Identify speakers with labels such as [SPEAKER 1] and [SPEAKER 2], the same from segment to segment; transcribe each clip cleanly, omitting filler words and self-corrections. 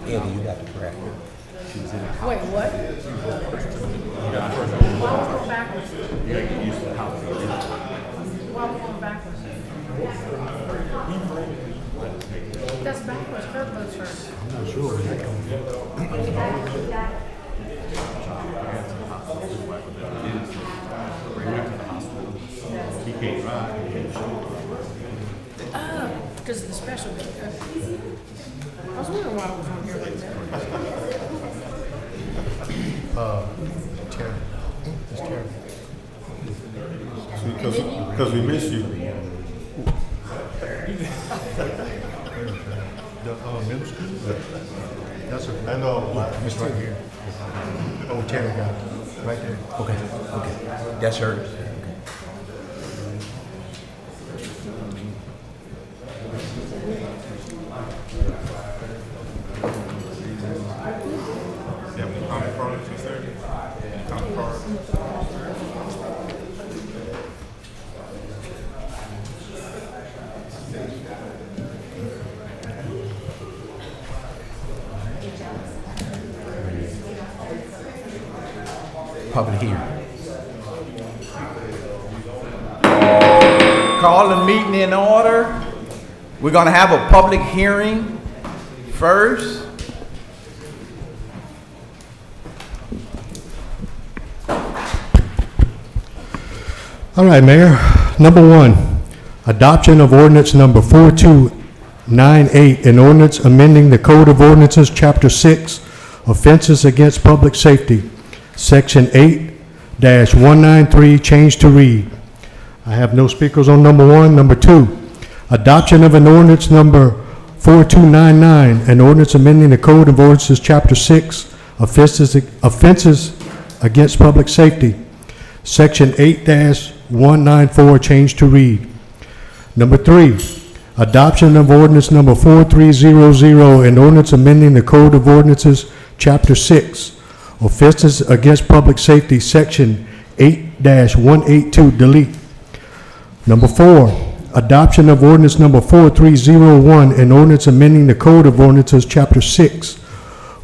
[SPEAKER 1] Eddie, you got to correct her.
[SPEAKER 2] Wait, what? Why was it backwards? Why was it backwards? That's backwards. Her goes first.
[SPEAKER 3] I'm not sure. He can't drive.
[SPEAKER 2] Oh, because of the special. I was wondering why I was on here like that.
[SPEAKER 3] Terry. It's Terry.
[SPEAKER 4] Because we miss you.
[SPEAKER 3] The middle school? That's a,
[SPEAKER 4] I know.
[SPEAKER 3] it's right here. Oh, Terry got it. Right there.
[SPEAKER 1] Okay. That's hers.
[SPEAKER 4] You have any common products, you said? Any common products?
[SPEAKER 1] Public hearing. Call the meeting in order. We're going to have a public hearing first.
[SPEAKER 3] All right, Mayor. Number one, adoption of ordinance number 4298, an ordinance amending the Code of Ordinances, Chapter 6, Offenses Against Public Safety, Section 8-193, change to read. I have no speakers on number one. Number two, adoption of an ordinance number 4299, an ordinance amending the Code of Ordinances, Chapter 6, Offenses Against Public Safety, Section 8-194, change to read. Number three, adoption of ordinance number 4300, an ordinance amending the Code of Ordinances, Chapter 6, Offenses Against Public Safety, Section 8-182, delete. Number four, adoption of ordinance number 4301, an ordinance amending the Code of Ordinances, Chapter 6,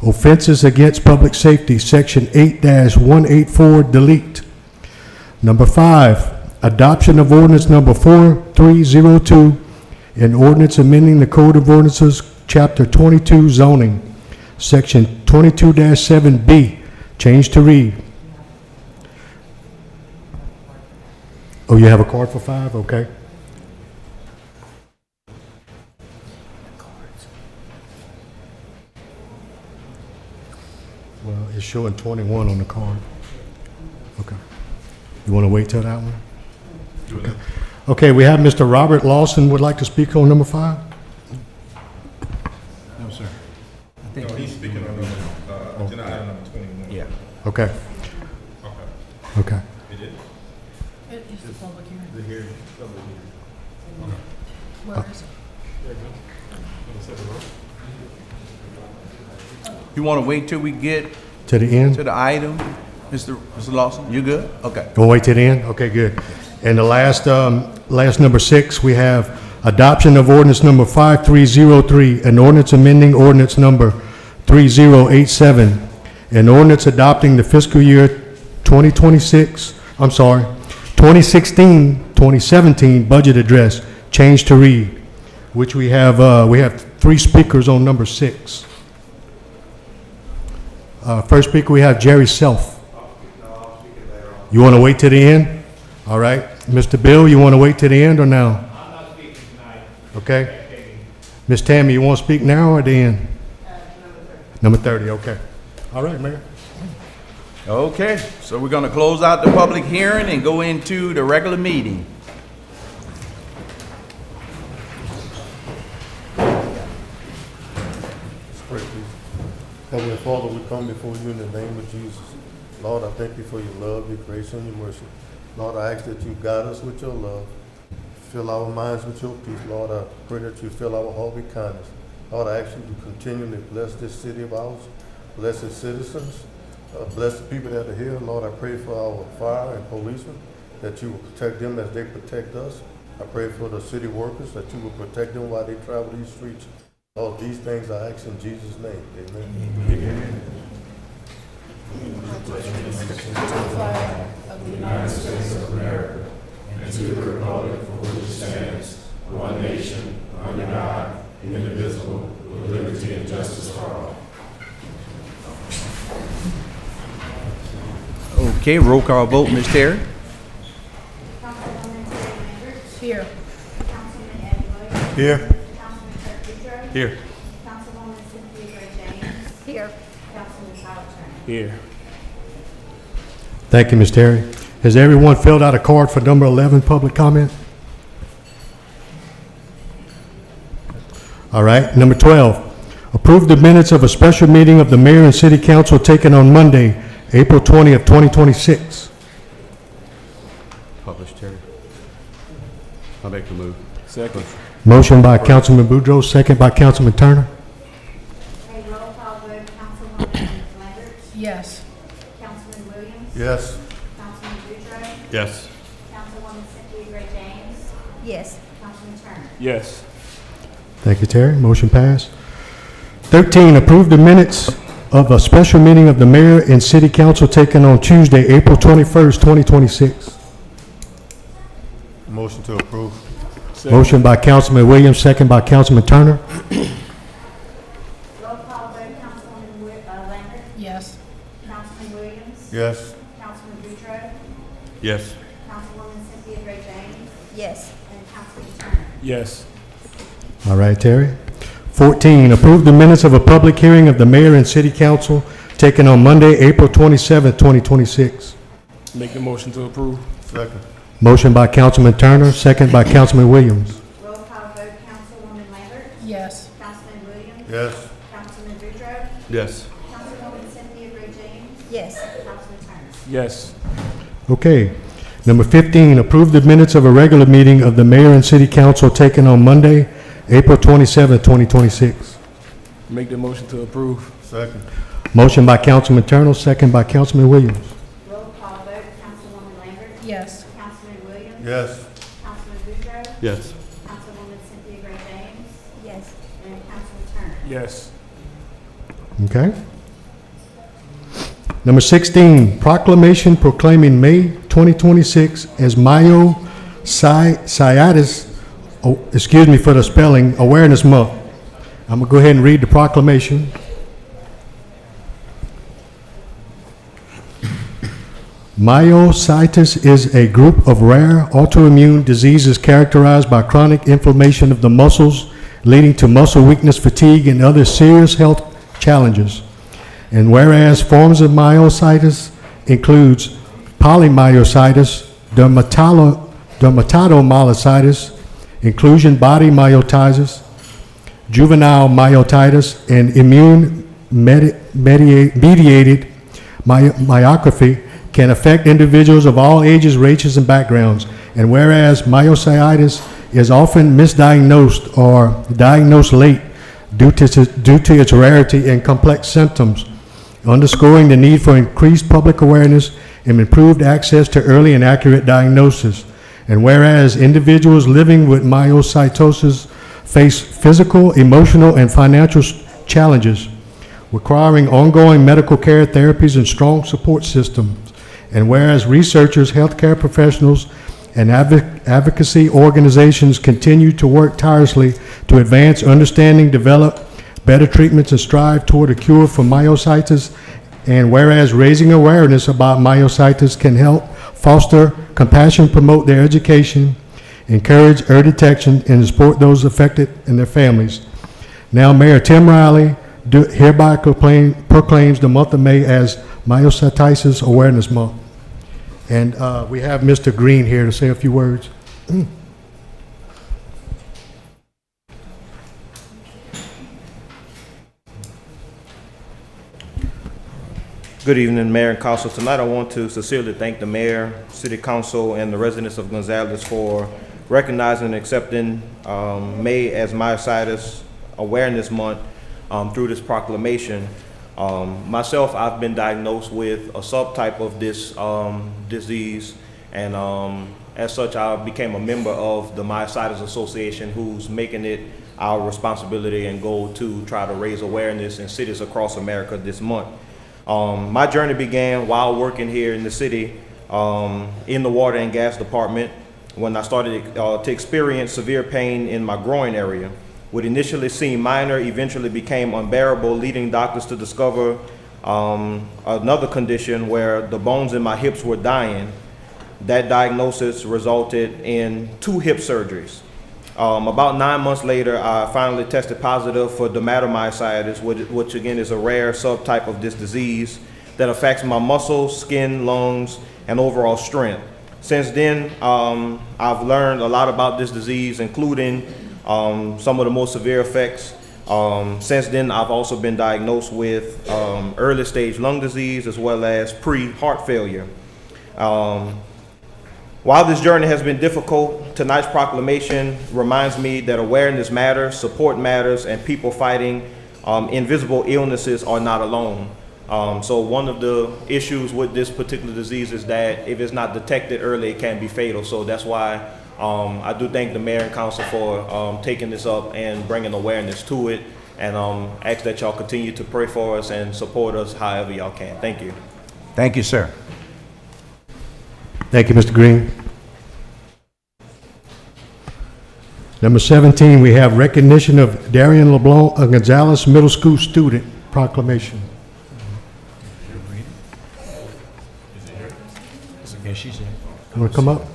[SPEAKER 3] Offenses Against Public Safety, Section 8-184, delete. Number five, adoption of ordinance number 4302, an ordinance amending the Code of Ordinances, Chapter 22, zoning, Section 22-7B, change to read. Oh, you have a card for five? Okay. Well, it's showing 21 on the card. Okay. You want to wait till that one? Okay. Okay, we have Mr. Robert Lawson would like to speak on number 5.
[SPEAKER 1] No, sir.
[SPEAKER 4] No, he's speaking on agenda item number 21.
[SPEAKER 1] Yeah.
[SPEAKER 3] Okay.
[SPEAKER 4] Okay.
[SPEAKER 3] Okay.
[SPEAKER 4] It is?
[SPEAKER 2] It is the public hearing.
[SPEAKER 4] The hearing.
[SPEAKER 2] Where is it?
[SPEAKER 1] You want to wait till we get
[SPEAKER 3] To the end?
[SPEAKER 1] to the item, Mr. Lawson? You good? Okay.
[SPEAKER 3] Gonna wait till the end? Okay, good. And the last number 6, we have adoption of ordinance number 5303, an ordinance amending ordinance number 3087, an ordinance adopting the fiscal year 2017 budget address, change to read, which we have 3 speakers on number 6. First speaker, we have Jerry Self. You want to wait to the end? All right. Mr. Bill, you want to wait to the end or now? I'm not speaking tonight. Okay. Ms. Tammy, you want to speak now or at the end? Number 30, okay. All right, Mayor.
[SPEAKER 1] Okay, so we're going to close out the public hearing and go into the regular meeting.
[SPEAKER 5] Pray, please. Heavenly Father, we come before you in the name of Jesus. Lord, I thank you for your love, your grace, and your mercy. Lord, I ask that you guide us with your love. Fill our minds with your peace. Lord, I pray that you fill our heart with kindness. Lord, I ask you to continually bless this city of ours, bless its citizens, bless the people that are here. Lord, I pray for our fire and policemen, that you will protect them as they protect us. I pray for the city workers, that you will protect them while they travel these streets. All these things I ask in Jesus' name. Amen.
[SPEAKER 1] Okay, roll call vote, Ms. Terry.
[SPEAKER 6] Councilwoman Terry Lambert,
[SPEAKER 2] Here.
[SPEAKER 6] Councilman Eddie Williams,
[SPEAKER 5] Here.
[SPEAKER 6] Councilman Kirk Boudreaux,
[SPEAKER 4] Here.
[SPEAKER 6] Councilwoman Cynthia Gray James,
[SPEAKER 2] Here.
[SPEAKER 6] Councilman Tyler Turner.
[SPEAKER 4] Here.
[SPEAKER 3] Thank you, Ms. Terry. Has everyone filled out a card for number 11, public comment? All right, number 12, approve the minutes of a special meeting of the mayor and city council taken on Monday, April 20th, 2026.
[SPEAKER 7] Published, Terry. I'll make the move.
[SPEAKER 4] Second.
[SPEAKER 3] Motion by Councilman Boudreaux, second by Councilman Turner.
[SPEAKER 6] A roll call vote, Councilwoman Lambert,
[SPEAKER 2] Yes.
[SPEAKER 6] Councilman Williams,
[SPEAKER 5] Yes.
[SPEAKER 6] Councilman Boudreaux,
[SPEAKER 7] Yes.
[SPEAKER 6] Councilwoman Cynthia Gray James,
[SPEAKER 2] Yes.
[SPEAKER 6] Councilman Turner.
[SPEAKER 4] Yes.
[SPEAKER 3] Thank you, Terry. Motion passed. 13, approve the minutes of a special meeting of the mayor and city council taken on Tuesday, April 21st, 2026.
[SPEAKER 5] Motion to approve.
[SPEAKER 3] Motion by Councilman Williams, second by Councilman Turner.
[SPEAKER 6] Roll call vote, Councilwoman Lambert,
[SPEAKER 2] Yes.
[SPEAKER 6] Councilman Williams,
[SPEAKER 5] Yes.
[SPEAKER 6] Councilman Boudreaux,
[SPEAKER 7] Yes.
[SPEAKER 6] Councilwoman Cynthia Gray James,
[SPEAKER 2] Yes.
[SPEAKER 6] and Councilman Turner.
[SPEAKER 4] Yes.
[SPEAKER 3] All right, Terry. 14, approve the minutes of a public hearing of the mayor and city council taken on Monday, April 27th, 2026.
[SPEAKER 4] Make the motion to approve.
[SPEAKER 5] Second.
[SPEAKER 3] Motion by Councilman Turner, second by Councilman Williams.
[SPEAKER 6] Roll call vote, Councilwoman Lambert,
[SPEAKER 2] Yes.
[SPEAKER 6] Councilman Williams,
[SPEAKER 5] Yes.
[SPEAKER 6] Councilman Boudreaux,
[SPEAKER 7] Yes.
[SPEAKER 6] Councilwoman Cynthia Gray James,
[SPEAKER 2] Yes.
[SPEAKER 6] Councilman Turner.
[SPEAKER 4] Yes.
[SPEAKER 3] Okay. Number 15, approve the minutes of a regular meeting of the mayor and city council taken on Monday, April 27th, 2026.
[SPEAKER 4] Make the motion to approve.
[SPEAKER 5] Second.
[SPEAKER 3] Motion by Councilman Turner, second by Councilman Williams.
[SPEAKER 6] Roll call vote, Councilwoman Lambert,
[SPEAKER 2] Yes.
[SPEAKER 6] Councilman Williams,
[SPEAKER 5] Yes.
[SPEAKER 6] Councilman Boudreaux,
[SPEAKER 7] Yes.
[SPEAKER 6] Councilwoman Cynthia Gray James,
[SPEAKER 2] Yes.
[SPEAKER 6] and Councilman Turner.
[SPEAKER 4] Yes.
[SPEAKER 3] Okay. Number 16, proclamation proclaiming May 2026 as Myositis, excuse me for the spelling, Awareness Month. I'm gonna go ahead and read the proclamation. Myositis is a group of rare autoimmune diseases characterized by chronic inflammation of the muscles, leading to muscle weakness, fatigue, and other serious health challenges. And whereas forms of myositis includes polymyositis, dermatomyositis, inclusion body myotitis, juvenile myotitis, and immune-mediated myopathy can affect individuals of all ages, races, and backgrounds. And whereas myositis is often misdiagnosed or diagnosed late due to its rarity and complex symptoms, underscoring the need for increased public awareness and improved access to early and accurate diagnosis. And whereas individuals living with myositis face physical, emotional, and financial challenges, requiring ongoing medical care, therapies, and strong support systems. And whereas researchers, healthcare professionals, and advocacy organizations continue to work tirelessly to advance understanding, develop better treatments, and strive toward a cure for myositis. And whereas raising awareness about myositis can help foster compassion, promote their education, encourage early detection, and support those affected and their families. Now, Mayor Tim Riley hereby proclaims the month of May as Myositis Awareness Month. And we have Mr. Green here to say a few words.
[SPEAKER 8] Good evening, Mayor and Council. Tonight I want to sincerely thank the Mayor, City Council, and the residents of Gonzales for recognizing and accepting May as Myositis Awareness Month through this proclamation. Myself, I've been diagnosed with a subtype of this disease, and as such, I became a member of the Myositis Association, who's making it our responsibility and goal to try to raise awareness in cities across America this month. My journey began while working here in the city in the water and gas department when I started to experience severe pain in my groin area. What initially seemed minor eventually became unbearable, leading doctors to discover another condition where the bones in my hips were dying. That diagnosis resulted in 2 hip surgeries. About 9 months later, I finally tested positive for dermatomyositis, which again is a rare subtype of this disease that affects my muscles, skin, lungs, and overall strength. Since then, I've learned a lot about this disease, including some of the most severe effects. Since then, I've also been diagnosed with early stage lung disease as well as pre-heart failure. While this journey has been difficult, tonight's proclamation reminds me that awareness matters, support matters, and people fighting invisible illnesses are not alone. So one of the issues with this particular disease is that if it's not detected early, it can be fatal. So that's why I do thank the mayor and council for taking this up and bringing awareness to it, and ask that y'all continue to pray for us and support us however y'all can. Thank you.
[SPEAKER 1] Thank you, sir.
[SPEAKER 3] Thank you, Mr. Green. Number 17, we have recognition of Darian LeBlanc, a Gonzalez Middle School student proclamation. You want to come up?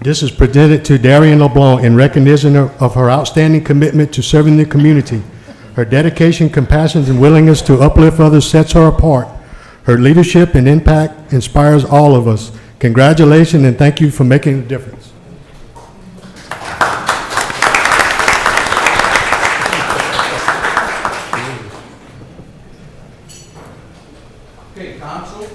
[SPEAKER 3] This is presented to Darian LeBlanc in recognition of her outstanding commitment to serving the community. Her dedication, compassion, and willingness to uplift others sets her apart. Her leadership and impact inspires all of us. Congratulations and thank you for making a difference.
[SPEAKER 1] Okay, council.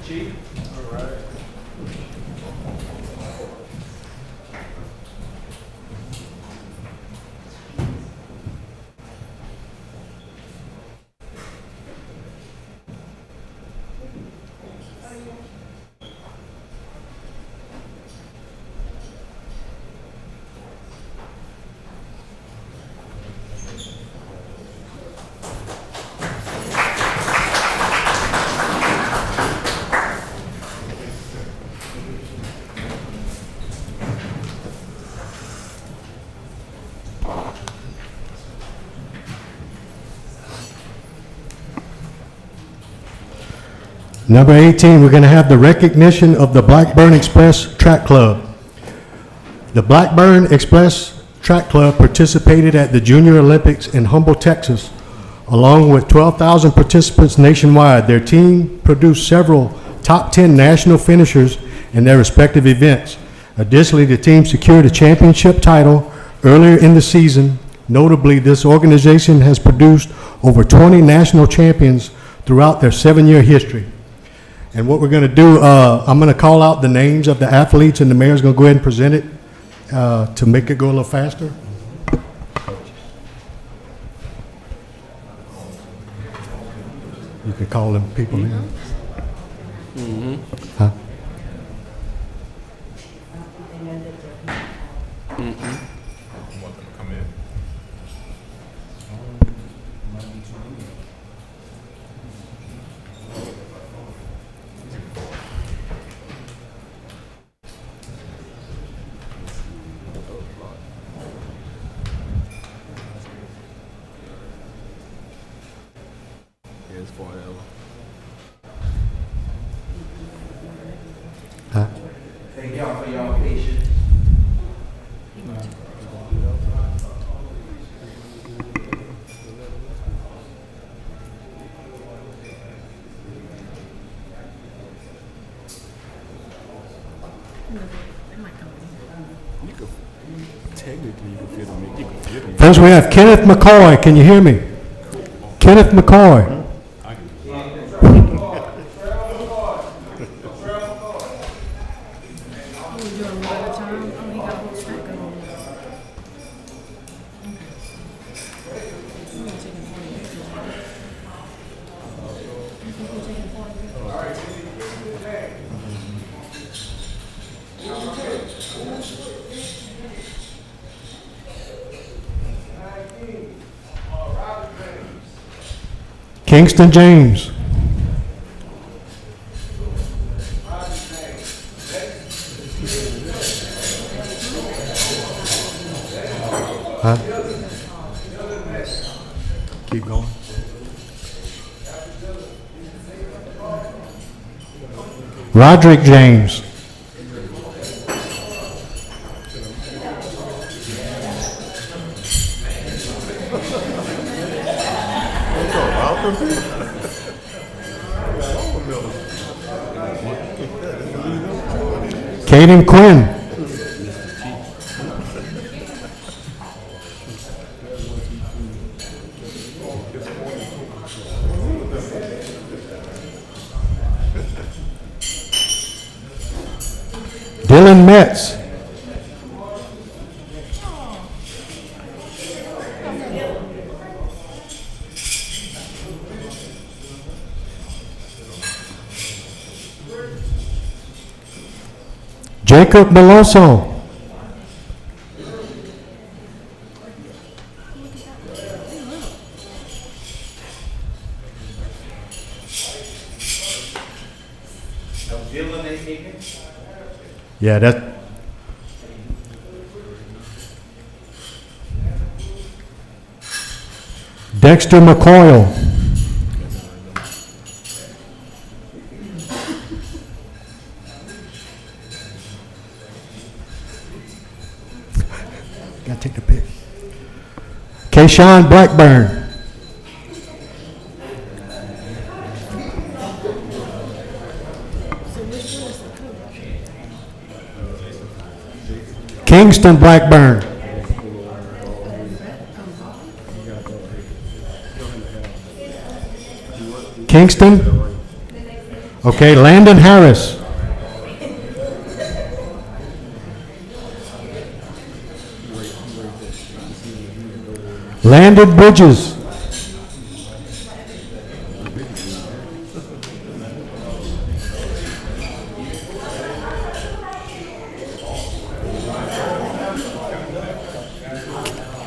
[SPEAKER 1] Chief. All right.
[SPEAKER 3] Number 18, we're going to have the recognition of the Blackburn Express Track Club. The Blackburn Express Track Club participated at the Junior Olympics in Humboldt, Texas, along with 12,000 participants nationwide. Their team produced several top 10 national finishers in their respective events. Additionally, the team secured a championship title earlier in the season. Notably, this organization has produced over 20 national champions throughout their 7-year history. And what we're going to do, I'm going to call out the names of the athletes, and the mayor's going to go ahead and present it to make it go a little faster. You can call them people in. Huh?
[SPEAKER 4] I want them to come in.
[SPEAKER 3] Huh?
[SPEAKER 1] Thank y'all for y'all patience.
[SPEAKER 3] First, we have Kenneth McCoy. Can you hear me? Kenneth McCoy.
[SPEAKER 2] We doing one at a time? Oh, he got a whole stack of them. I'm gonna take it for you.
[SPEAKER 3] Kingston James. Huh? Keep going. Roderick James. Caden Quinn. Dylan Metz. Jacob Beloso. Yeah, that. Dexter McCoyle. Gotta take the pic. Kayshawn Blackburn. Kingston Blackburn. Kingston. Okay, Landon Harris. Landon Bridges.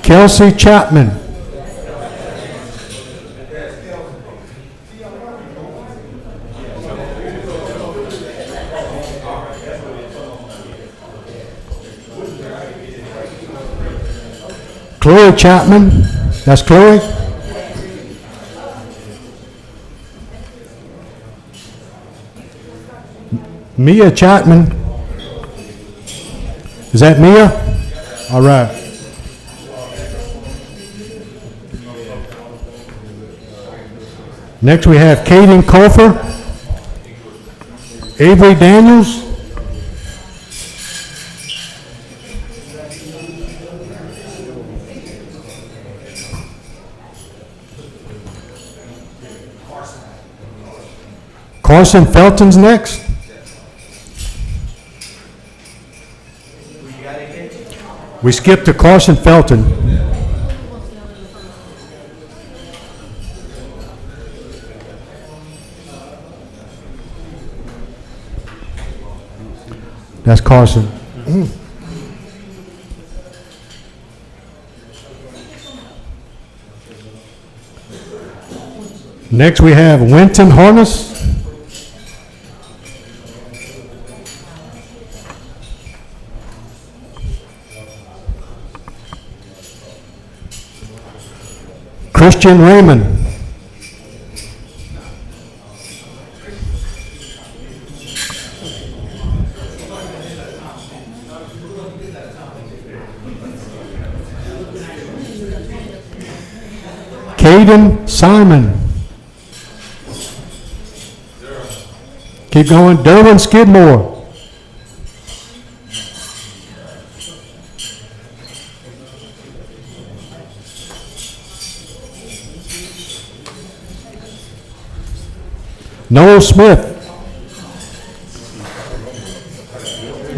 [SPEAKER 3] Kelsey Chapman. Chloe Chapman. That's Chloe. Mia Chapman. Is that Mia? All right. Next we have Kaden Colfer, Avery Daniels, Carson Felton's next. We skipped to Carson Felton. That's Carson. Next we have Winton Harness. Christian Raymond. Caden Simon. Keep going. Derwin Skidmore. Noel Smith.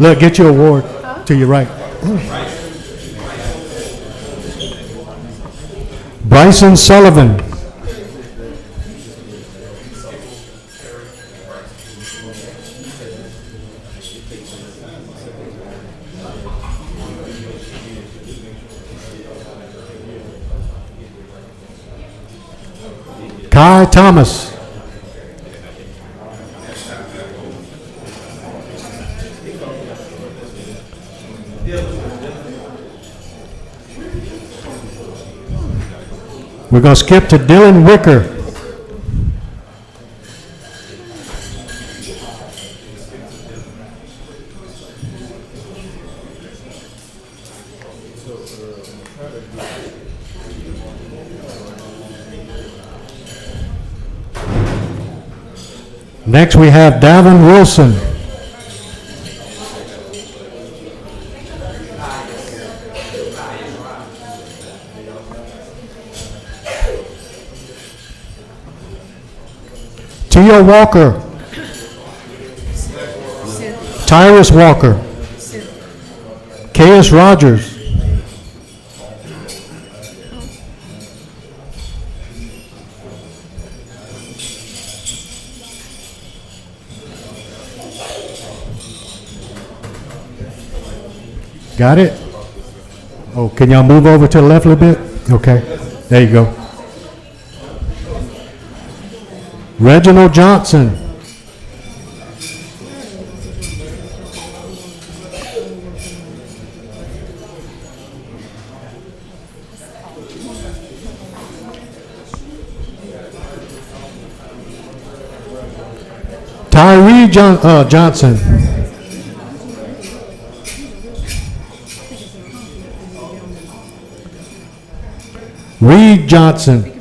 [SPEAKER 3] Look, get your award to your right. Bryson Sullivan. Ty Thomas. We're going to skip to Dylan Wicker. Next, we have Davin Wilson. Tia Walker. Tyrus Walker. K.S. Rogers. Got it? Oh, can y'all move over to the left a little bit? Okay, there you go. Reginald Johnson. Tyree Johnson. Reed Johnson.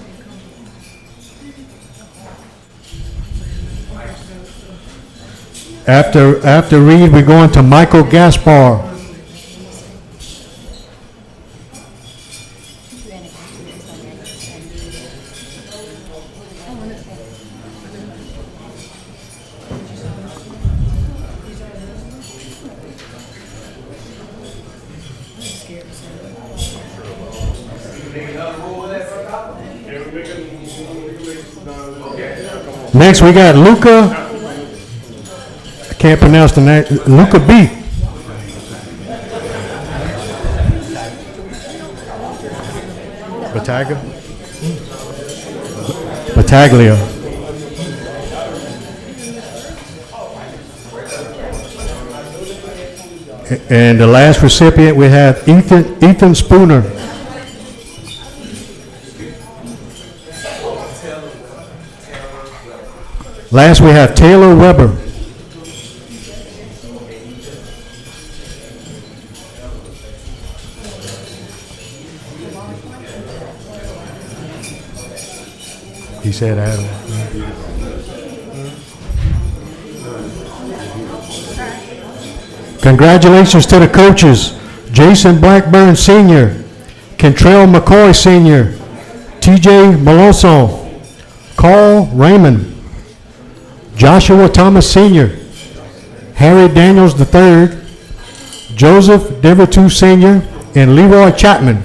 [SPEAKER 3] After Reed, we're going to Michael Gaspar. Next, we got Luca. I can't pronounce the name. Luca B. Battaglia. And the last recipient, we have Ethan Spooner. Last, we have Taylor Weber. He said Adam. Congratulations to the coaches. Jason Blackburn Sr., Kentrell McCoy Sr., TJ Meloson, Carl Raymond, Joshua Thomas Sr., Harry Daniels III, Joseph Devertu Sr., and Leroy Chapman.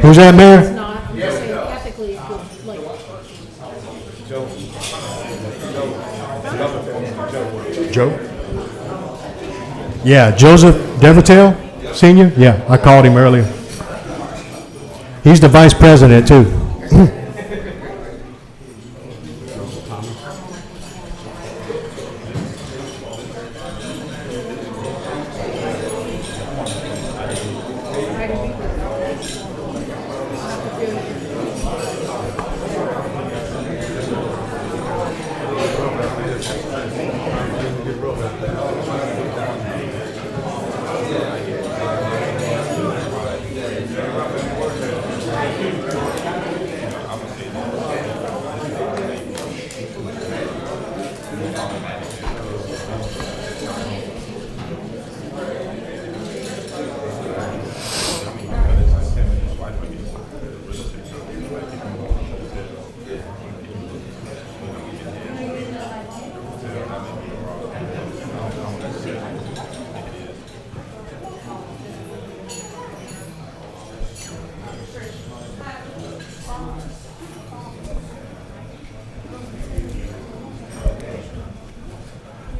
[SPEAKER 3] Who's that, Mayor?
[SPEAKER 2] It's not, I'm just saying ethically, it could, like,
[SPEAKER 3] Joe? Yeah, Joseph Devertel Sr.? Yeah, I called him earlier. He's the vice president, too.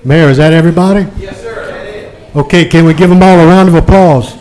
[SPEAKER 3] Mayor, is that everybody?
[SPEAKER 1] Yes, sir, that is.
[SPEAKER 3] Okay, can we give them all a round of applause?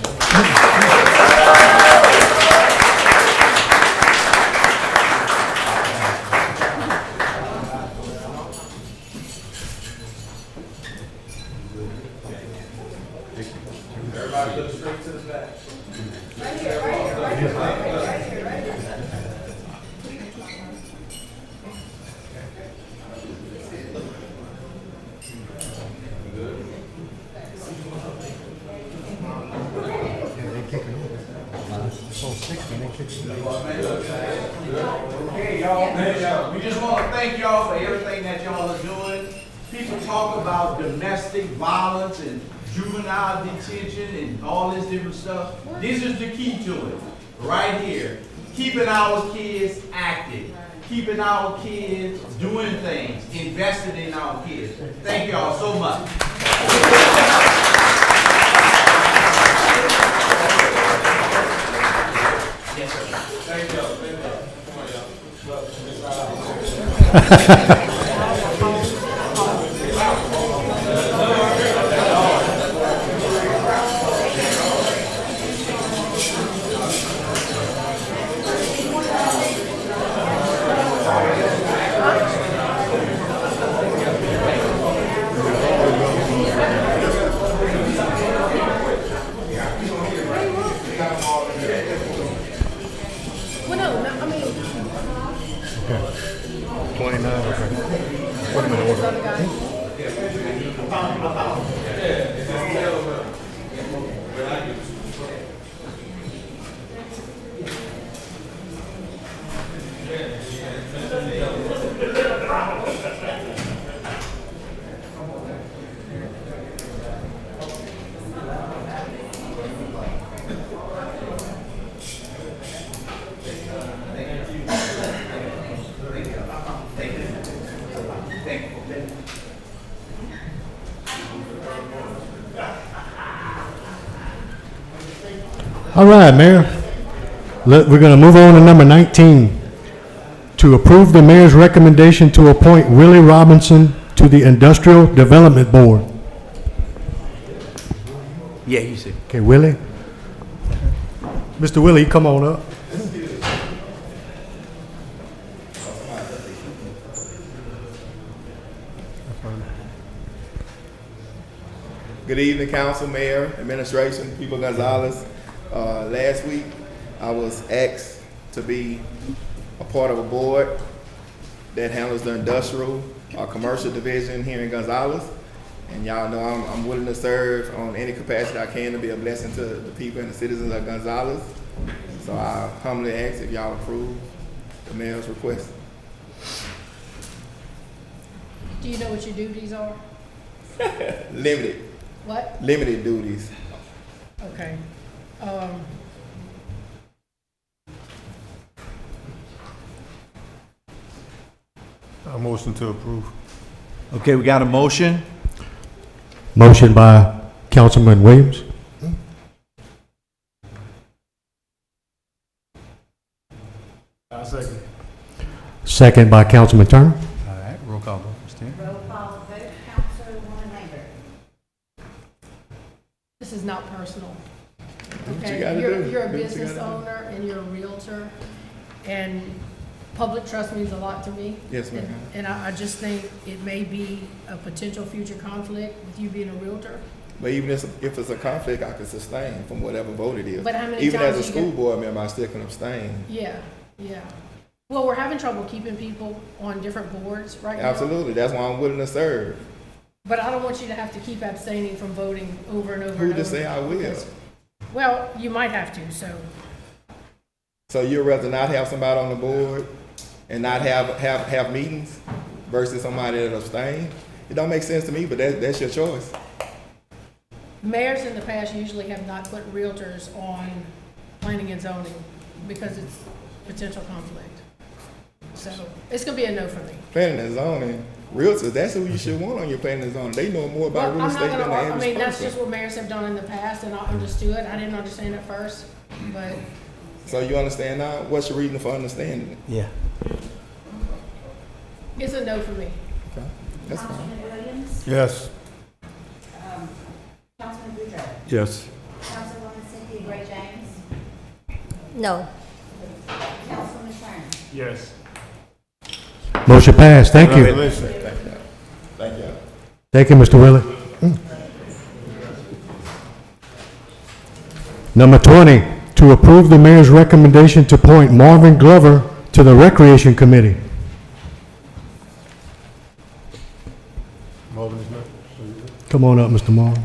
[SPEAKER 1] Okay, y'all, we just want to thank y'all for everything that y'all are doing. People talk about domestic violence and juvenile detention and all this different stuff. This is the key to it, right here. Keeping our kids active, keeping our kids doing things, invested in our kids. Thank y'all so much. Yes, sir.
[SPEAKER 4] Thank y'all. Come on, y'all.
[SPEAKER 2] Well, no, I mean,
[SPEAKER 3] 29, okay. Put them in
[SPEAKER 2] this
[SPEAKER 3] order.
[SPEAKER 2] other guy.
[SPEAKER 3] All right, Mayor. We're going to move on to number 19. To approve the mayor's recommendation to appoint Willie Robinson to the Industrial Development Board.
[SPEAKER 1] Yeah, you see.
[SPEAKER 3] Okay, Willie? Mr. Willie, come on up.
[SPEAKER 9] Good evening, council, mayor, administration, people Gonzalez. Last week, I was asked to be a part of a board that handles the industrial or commercial division here in Gonzalez. And y'all know I'm willing to serve on any capacity I can to be a blessing to the people and the citizens of Gonzalez. So I humbly ask if y'all approve the mayor's request.
[SPEAKER 2] Do you know what your duties are?
[SPEAKER 9] Limited duties.
[SPEAKER 2] Okay.
[SPEAKER 5] I motion to approve.
[SPEAKER 1] Okay, we got a motion.
[SPEAKER 3] Motion by Councilman Williams.
[SPEAKER 5] I second.
[SPEAKER 3] Second by Councilman Turner.
[SPEAKER 7] All right, roll call vote, Ms. Terry.
[SPEAKER 6] Roll call vote, Councilwoman Lambert.
[SPEAKER 2] This is not personal.
[SPEAKER 9] what you
[SPEAKER 2] Okay,
[SPEAKER 9] gotta
[SPEAKER 2] you're
[SPEAKER 9] do.
[SPEAKER 2] a
[SPEAKER 9] Do what you
[SPEAKER 2] business
[SPEAKER 9] gotta do.
[SPEAKER 2] owner and you're a realtor, and public trust means a lot to me.
[SPEAKER 9] Yes, ma'am.
[SPEAKER 2] And I just think it may be a potential future conflict with you being a realtor.
[SPEAKER 9] But even if it's a conflict, I can sustain from whatever vote it is.
[SPEAKER 2] But how many
[SPEAKER 9] Even
[SPEAKER 2] times
[SPEAKER 9] as a
[SPEAKER 2] you
[SPEAKER 9] school
[SPEAKER 2] get-
[SPEAKER 9] board member, I still can abstain.
[SPEAKER 2] Yeah, yeah. Well, we're having trouble keeping people on different boards right now.
[SPEAKER 9] Absolutely, that's why I'm willing to serve.
[SPEAKER 2] But I don't want you to have to keep abstaining from voting over and over
[SPEAKER 9] Who
[SPEAKER 2] and
[SPEAKER 9] to
[SPEAKER 2] over.
[SPEAKER 9] say I will?
[SPEAKER 2] Because- Well, you might have to, so.
[SPEAKER 9] So you'd rather not have somebody on the board and not have meetings versus somebody that abstain? It don't make sense to me, but that's your choice.
[SPEAKER 2] Mayors in the past usually have not put realtors on planning and zoning because it's potential conflict. So it's gonna be a no for me.
[SPEAKER 9] Planning and zoning, realtors, that's who you should want on your planning and zoning. They know more about
[SPEAKER 2] Well,
[SPEAKER 9] real
[SPEAKER 2] I'm
[SPEAKER 9] estate
[SPEAKER 2] not
[SPEAKER 9] than the
[SPEAKER 2] gonna, I
[SPEAKER 9] average
[SPEAKER 2] mean, that's just
[SPEAKER 9] person.
[SPEAKER 2] what mayors have done in the past and I understood. I didn't understand it first, but
[SPEAKER 9] So you understand now? What's your reason for understanding it?
[SPEAKER 1] Yeah.
[SPEAKER 2] it's a no for me.
[SPEAKER 9] Okay, that's fine.
[SPEAKER 6] Councilman Williams.
[SPEAKER 5] Yes.
[SPEAKER 6] Councilman Boudreaux?
[SPEAKER 7] Yes.
[SPEAKER 6] Councilwoman Cynthia Gray James?
[SPEAKER 10] No.
[SPEAKER 6] Councilwoman Turner?
[SPEAKER 4] Yes.
[SPEAKER 3] Motion passed. Thank you.
[SPEAKER 5] Congratulations.
[SPEAKER 9] Thank you.
[SPEAKER 3] Thank you, Mr. Willie. Number 20, to approve the mayor's recommendation to appoint Marvin Glover to the Recreation Committee.
[SPEAKER 5] Marvin is not.
[SPEAKER 3] Come on up, Mr. Marvin.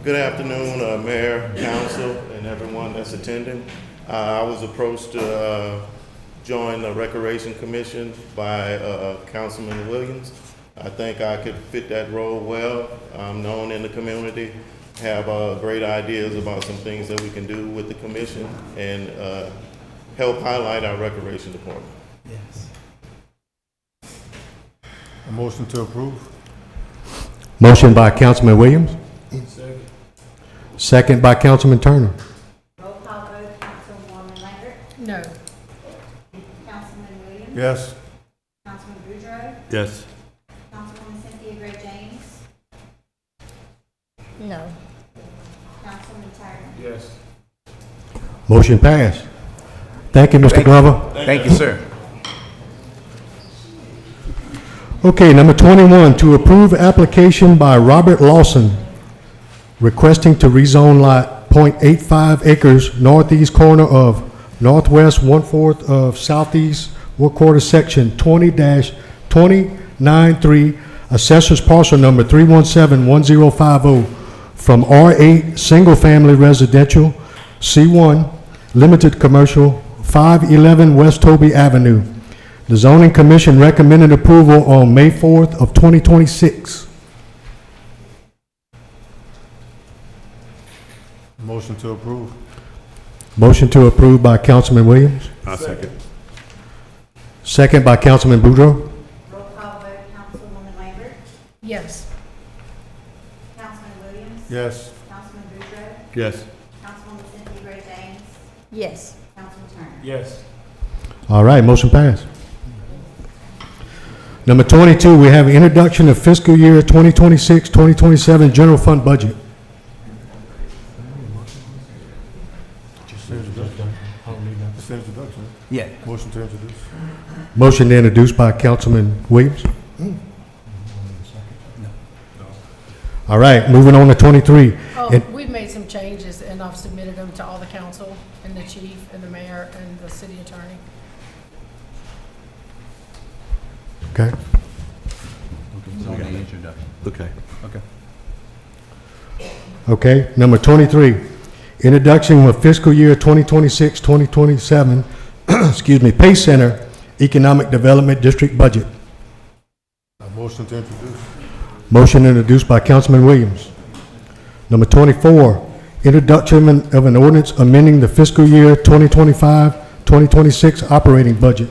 [SPEAKER 11] Good afternoon, Mayor, Council, and everyone that's attending. I was approached to join the Recreation Commission by Councilman Williams. I think I could fit that role well. I'm known in the community, have great ideas about some things that we can do with the commission and help highlight our recreation department.
[SPEAKER 5] A motion to approve?
[SPEAKER 3] Motion by Councilman Williams. Second by Councilman Turner.
[SPEAKER 6] Roll call vote, Councilwoman Lambert?
[SPEAKER 2] No.
[SPEAKER 6] Councilman Williams?
[SPEAKER 5] Yes.
[SPEAKER 6] Councilman Boudreaux?
[SPEAKER 7] Yes.
[SPEAKER 6] Councilwoman Cynthia Gray James?
[SPEAKER 10] No.
[SPEAKER 6] Councilman Turner?
[SPEAKER 4] Yes.
[SPEAKER 3] Motion passed. Thank you, Mr. Glover.
[SPEAKER 7] Thank you, sir.
[SPEAKER 3] Okay, number 21, to approve application by Robert Lawson requesting to rezone lot .85 acres northeast corner of northwest 1/4 of southeast 1/4 section 20-2093, assessors parcel number 3171050 from R8 single family residential C1 limited commercial 511 West Toby Avenue. The zoning commission recommended approval on May 4th of 2026.
[SPEAKER 5] Motion to approve?
[SPEAKER 3] Motion to approve by Councilman Williams.
[SPEAKER 7] I'll second.
[SPEAKER 3] Second by Councilman Boudreaux.
[SPEAKER 6] Roll call vote, Councilwoman Lambert?
[SPEAKER 2] Yes.
[SPEAKER 6] Councilman Williams?
[SPEAKER 5] Yes.
[SPEAKER 6] Councilman Boudreaux?
[SPEAKER 7] Yes.
[SPEAKER 6] Councilwoman Cynthia Gray James?
[SPEAKER 10] Yes.
[SPEAKER 6] Councilman Turner?
[SPEAKER 4] Yes.
[SPEAKER 3] All right, motion passed. Number 22, we have introduction of fiscal year 2026-2027 general fund budget.
[SPEAKER 5] Just introduction.
[SPEAKER 7] Yeah.
[SPEAKER 5] Motion to introduce?
[SPEAKER 3] Motion introduced by Councilman Williams. All right, moving on to 23.
[SPEAKER 2] Oh,
[SPEAKER 3] And-
[SPEAKER 2] we've made some changes, and I've submitted them to all the council, and the chief, and the mayor, and the city attorney.
[SPEAKER 3] Okay,
[SPEAKER 7] It's on the introduction.
[SPEAKER 3] okay.
[SPEAKER 7] Okay.
[SPEAKER 3] Okay, number 23, introduction of fiscal year 2026-2027, excuse me, Pay Center Economic Development District budget.
[SPEAKER 5] A motion to introduce?
[SPEAKER 3] Motion introduced by Councilman Williams. Number 24, introduction of an ordinance amending the fiscal year 2025-2026 operating budget.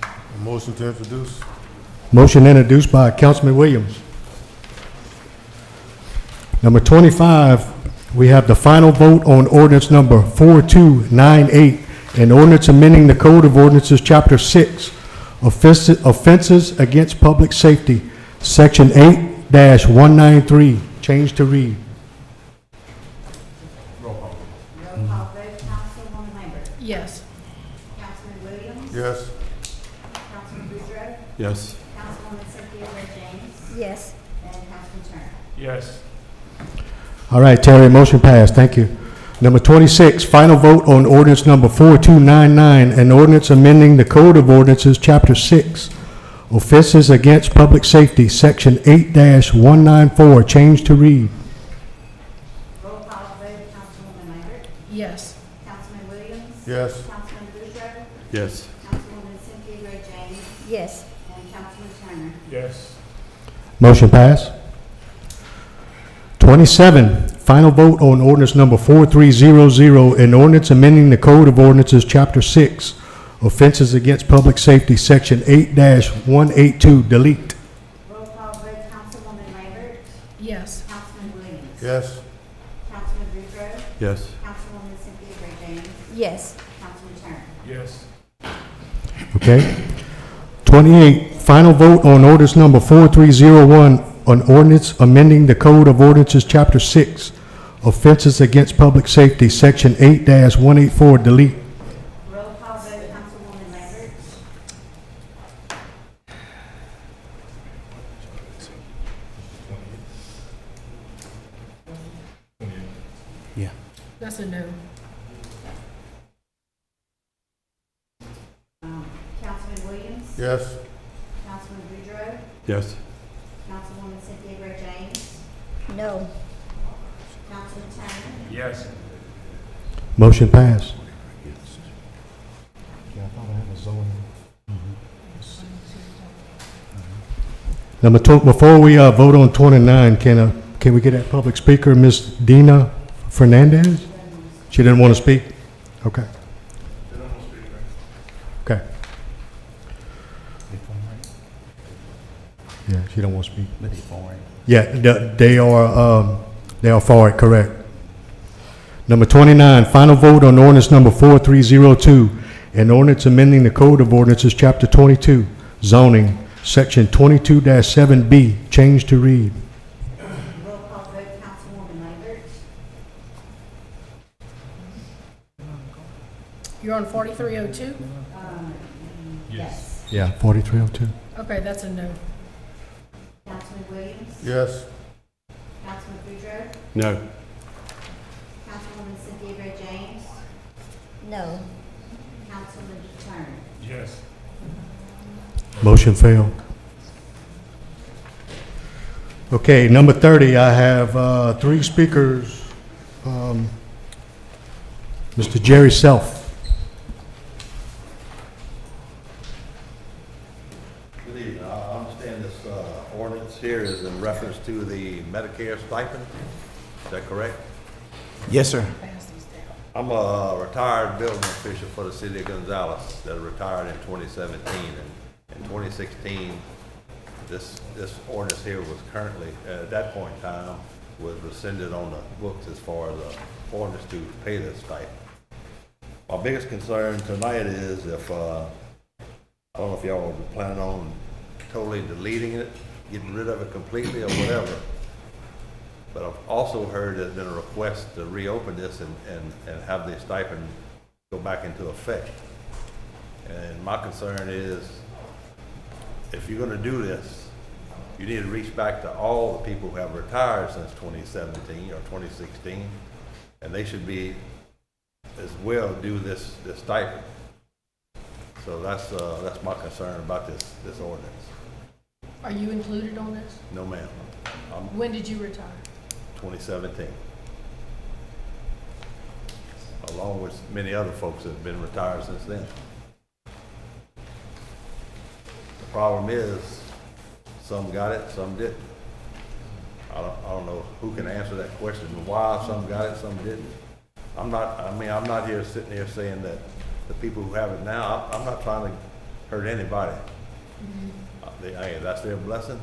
[SPEAKER 5] A motion to introduce?
[SPEAKER 3] Motion introduced by Councilman Williams. Number 25, we have the final vote on ordinance number 4298, an ordinance amending the Code of Ordinances, Chapter 6, Offenses Against Public Safety, Section 8-193, change to read.
[SPEAKER 6] Roll call vote, Councilwoman Lambert?
[SPEAKER 2] Yes.
[SPEAKER 6] Councilman Williams?
[SPEAKER 5] Yes.
[SPEAKER 6] Councilman Boudreaux?
[SPEAKER 7] Yes.
[SPEAKER 6] Councilwoman Cynthia Gray James?
[SPEAKER 10] Yes.
[SPEAKER 6] And Councilman Turner?
[SPEAKER 4] Yes.
[SPEAKER 3] All right, Terry, motion passed. Thank you. Number 26, final vote on ordinance number 4299, an ordinance amending the Code of Ordinances, Chapter 6, Offenses Against Public Safety, Section 8-194, change to read.
[SPEAKER 6] Roll call vote, Councilwoman Lambert?
[SPEAKER 2] Yes.
[SPEAKER 6] Councilman Williams?
[SPEAKER 5] Yes.
[SPEAKER 6] Councilman Boudreaux?
[SPEAKER 7] Yes.
[SPEAKER 6] Councilwoman Cynthia Gray James?
[SPEAKER 10] Yes.
[SPEAKER 6] And Councilman Turner?
[SPEAKER 4] Yes.
[SPEAKER 3] Motion passed. 27, final vote on ordinance number 4300, an ordinance amending the Code of Ordinances, Chapter 6, Offenses Against Public Safety, Section 8-182, delete.
[SPEAKER 6] Roll call vote, Councilwoman Lambert?
[SPEAKER 2] Yes.
[SPEAKER 6] Councilman Williams?
[SPEAKER 5] Yes.
[SPEAKER 6] Councilman Boudreaux?
[SPEAKER 7] Yes.
[SPEAKER 6] Councilwoman Cynthia Gray James?
[SPEAKER 10] Yes.
[SPEAKER 6] Councilman Turner?
[SPEAKER 4] Yes.
[SPEAKER 3] Okay? 28, final vote on ordinance number 4301, an ordinance amending the Code of Ordinances, Chapter 6, offenses against public safety, Section 8-184, delete.
[SPEAKER 6] Roll call vote, Councilwoman Lambert.
[SPEAKER 7] Yeah.
[SPEAKER 2] That's a no.
[SPEAKER 6] Councilman Williams.
[SPEAKER 5] Yes.
[SPEAKER 6] Councilman Boudreaux.
[SPEAKER 7] Yes.
[SPEAKER 6] Councilwoman Cynthia Gray James.
[SPEAKER 10] No.
[SPEAKER 6] Councilman Turner.
[SPEAKER 4] Yes.
[SPEAKER 3] Motion passed. Number two, before we vote on 29, can we get that public speaker, Ms. Dina Fernandez? She didn't want to speak? Okay. Okay. Yeah, she don't want to speak. Yeah, they are for it, correct. Number 29, final vote on ordinance number 4302, an ordinance amending the Code of Ordinances, Chapter 22, zoning, Section 22-7B, change to read.
[SPEAKER 6] Roll call vote, Councilwoman Lambert.
[SPEAKER 2] You're on 4302?
[SPEAKER 6] Yes.
[SPEAKER 3] Yeah, 4302.
[SPEAKER 2] Okay, that's a no.
[SPEAKER 6] Councilman Williams.
[SPEAKER 5] Yes.
[SPEAKER 6] Councilman Boudreaux.
[SPEAKER 7] No.
[SPEAKER 6] Councilwoman Cynthia Gray James.
[SPEAKER 10] No.
[SPEAKER 6] Councilman Turner.
[SPEAKER 4] Yes.
[SPEAKER 3] Motion failed. Okay, number 30, I have three speakers. Mr. Jerry Self.
[SPEAKER 12] Good evening. I understand this ordinance here is in reference to the Medicare stipend. Is that correct?
[SPEAKER 7] Yes, sir.
[SPEAKER 2] Pass these down.
[SPEAKER 12] I'm a retired building official for the city of Gonzales that retired in 2017. And in 2016, this ordinance here was currently, at that point in time, was rescinded on the books as far as the ordinance to pay this stipend. My biggest concern tonight is if, I don't know if y'all are planning on totally deleting it, getting rid of it completely or whatever. But I've also heard there's been a request to reopen this and have the stipend go back into effect. And my concern is, if you're gonna do this, you need to reach back to all the people who have retired since 2017 or 2016, and they should be as well do this stipend. So that's my concern about this ordinance.
[SPEAKER 2] Are you included on this?
[SPEAKER 12] No, ma'am. I'm
[SPEAKER 2] When did you retire?
[SPEAKER 12] 2017. Along with many other folks that have been retired since then. The problem is, some got it, some didn't. I don't know who can answer that question, why some got it, some didn't. I'm not here sitting here saying that the people who have it now, I'm not trying to hurt anybody. Hey, that's their blessing,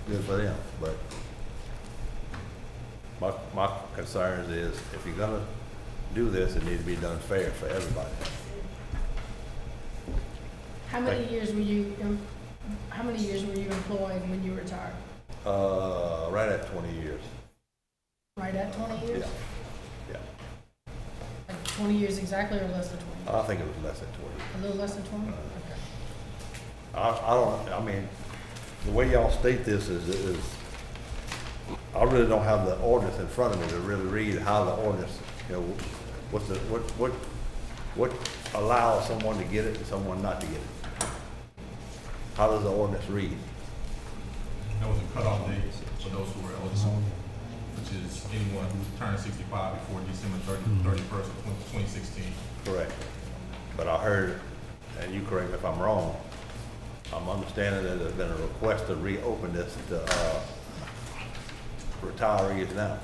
[SPEAKER 12] good for them, but my concerns is, if you're gonna do this, it needs to be done fair for everybody.
[SPEAKER 2] How many years were you employed when you retired?
[SPEAKER 12] Right at 20 years.
[SPEAKER 2] Right at 20 years?
[SPEAKER 12] Yeah.
[SPEAKER 2] Like 20 years exactly or less than 20?
[SPEAKER 12] I think it was less than 20.
[SPEAKER 2] A little less than 20? Okay.
[SPEAKER 12] I mean, the way y'all state this is, I really don't have the ordinance in front of me to really read how the ordinance, what allows someone to get it and someone not to get it. How does the ordinance read?
[SPEAKER 4] That was a cutoff date for those who were eligible, which is anyone who turned 65 before December 31st of 2016.
[SPEAKER 12] Correct. But I heard, and you correct me if I'm wrong, I'm understanding that there's been a request to reopen this to retirees now.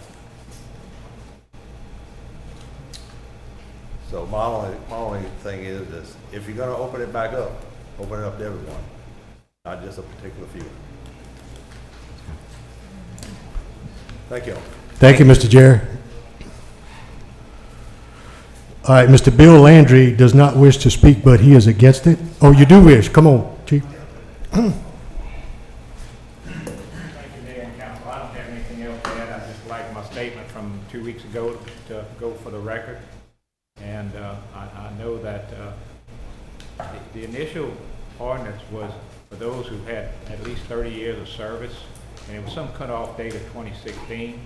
[SPEAKER 12] So my only thing is if you're gonna open it back up, open it up to everyone, not just a particular few. Thank you.
[SPEAKER 3] Thank you, Mr. Jerry. All right, Mr. Bill Landry does not wish to speak, but he is against it. Oh, you do wish. Come on, Chief.
[SPEAKER 13] Thank you, Mayor and Council. I don't have anything else to add. I just like my statement from 2 weeks ago to go for the record. And I know that the initial ordinance was for those who had at least 30 years of service, and it was some cutoff date of 2016.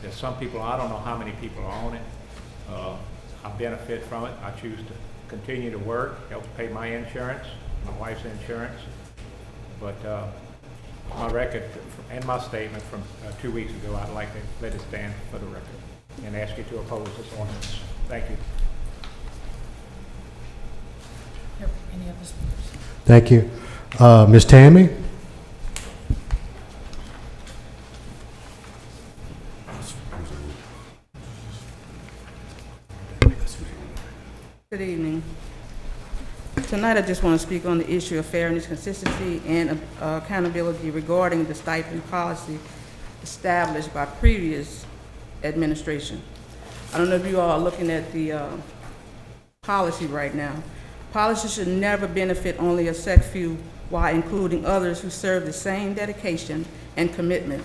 [SPEAKER 13] There's some people, I don't know how many people are on it. I benefit from it. I choose to continue to work, helps pay my insurance, my wife's insurance. But my record and my statement from 2 weeks ago, I'd like to let it stand for the record and ask you to oppose this ordinance. Thank you.
[SPEAKER 2] Yep, any other speakers?
[SPEAKER 3] Thank you. Ms. Tammy?
[SPEAKER 14] Good evening. Tonight I just want to speak on the issue of fairness, consistency, and accountability regarding the stipend policy established by previous administration. I don't know if you all are looking at the policy right now. Policy should never benefit only a select few while including others who serve the same dedication and commitment.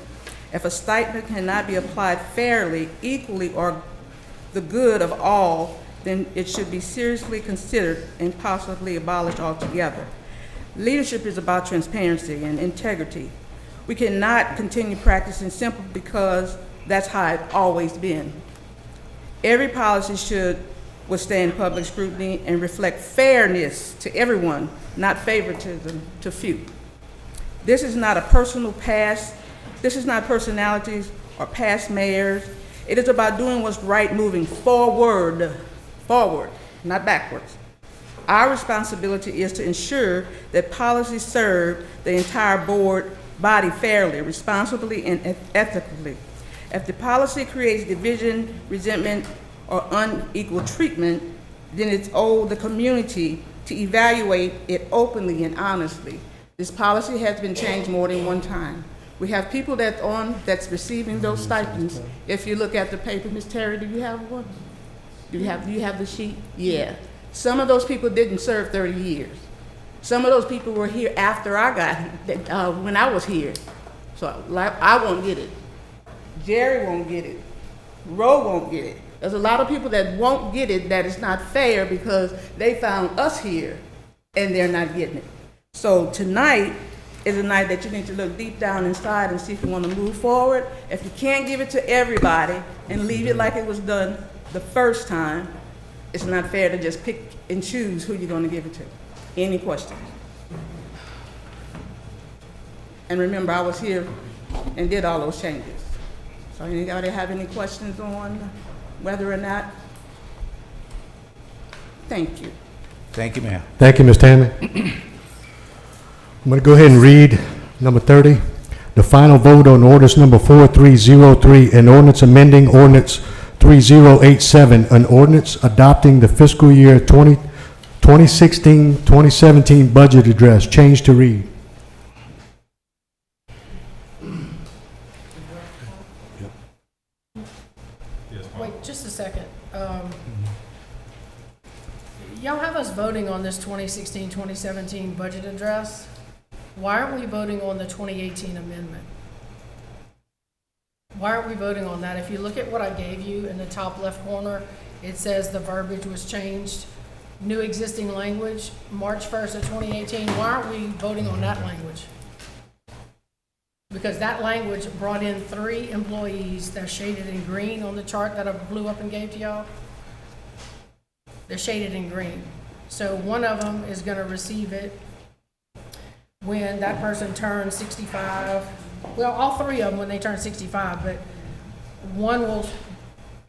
[SPEAKER 14] If a stipend cannot be applied fairly, equally, or the good of all, then it should be seriously considered and possibly abolished altogether. Leadership is about transparency and integrity. We cannot continue practicing simply because that's how it's always been. Every policy should withstand public scrutiny and reflect fairness to everyone, not favoritism to few. This is not a personal past. This is not personalities or past mayors. It is about doing what's right, moving forward, not backwards. Our responsibility is to ensure that policies serve the entire board body fairly, responsibly, and ethically. If the policy creates division, resentment, or unequal treatment, then it's owed the community to evaluate it openly and honestly. This policy has been changed more than one time. We have people that's receiving those stipends. If you look at the paper, Ms. Terry, do you have one? Do you have the sheet? Yeah. Some of those people didn't serve 30 years. Some of those people were here after I got here, when I was here. So I won't get it. Jerry won't get it. Roe won't get it. There's a lot of people that won't get it, that it's not fair because they found us here and they're not getting it. So tonight is a night that you need to look deep down inside and see if you want to move forward. If you can't give it to everybody and leave it like it was done the first time, it's not fair to just pick and choose who you're going to give it to. Any questions? And remember, I was here and did all those changes. So anybody have any questions on whether or not? Thank you.
[SPEAKER 7] Thank you, ma'am.
[SPEAKER 3] Thank you, Ms. Tammy. I'm going to go ahead and read number 30. The final vote on ordinance number 4303, an ordinance amending ordinance 3087, an ordinance adopting the fiscal year 2016-2017 budget address, change to read.
[SPEAKER 2] Wait, just a second. Y'all have us voting on this 2016-2017 budget address. Why aren't we voting on the 2018 amendment? Why aren't we voting on that? If you look at what I gave you in the top left corner, it says the verbiage was changed, new existing language, March 1st of 2018. Why aren't we voting on that language? Because that language brought in 3 employees that are shaded in green on the chart that I blew up and gave to y'all. They're shaded in green. So one of them is gonna receive it when that person turns 65. Well, all 3 of them when they turn 65, but one will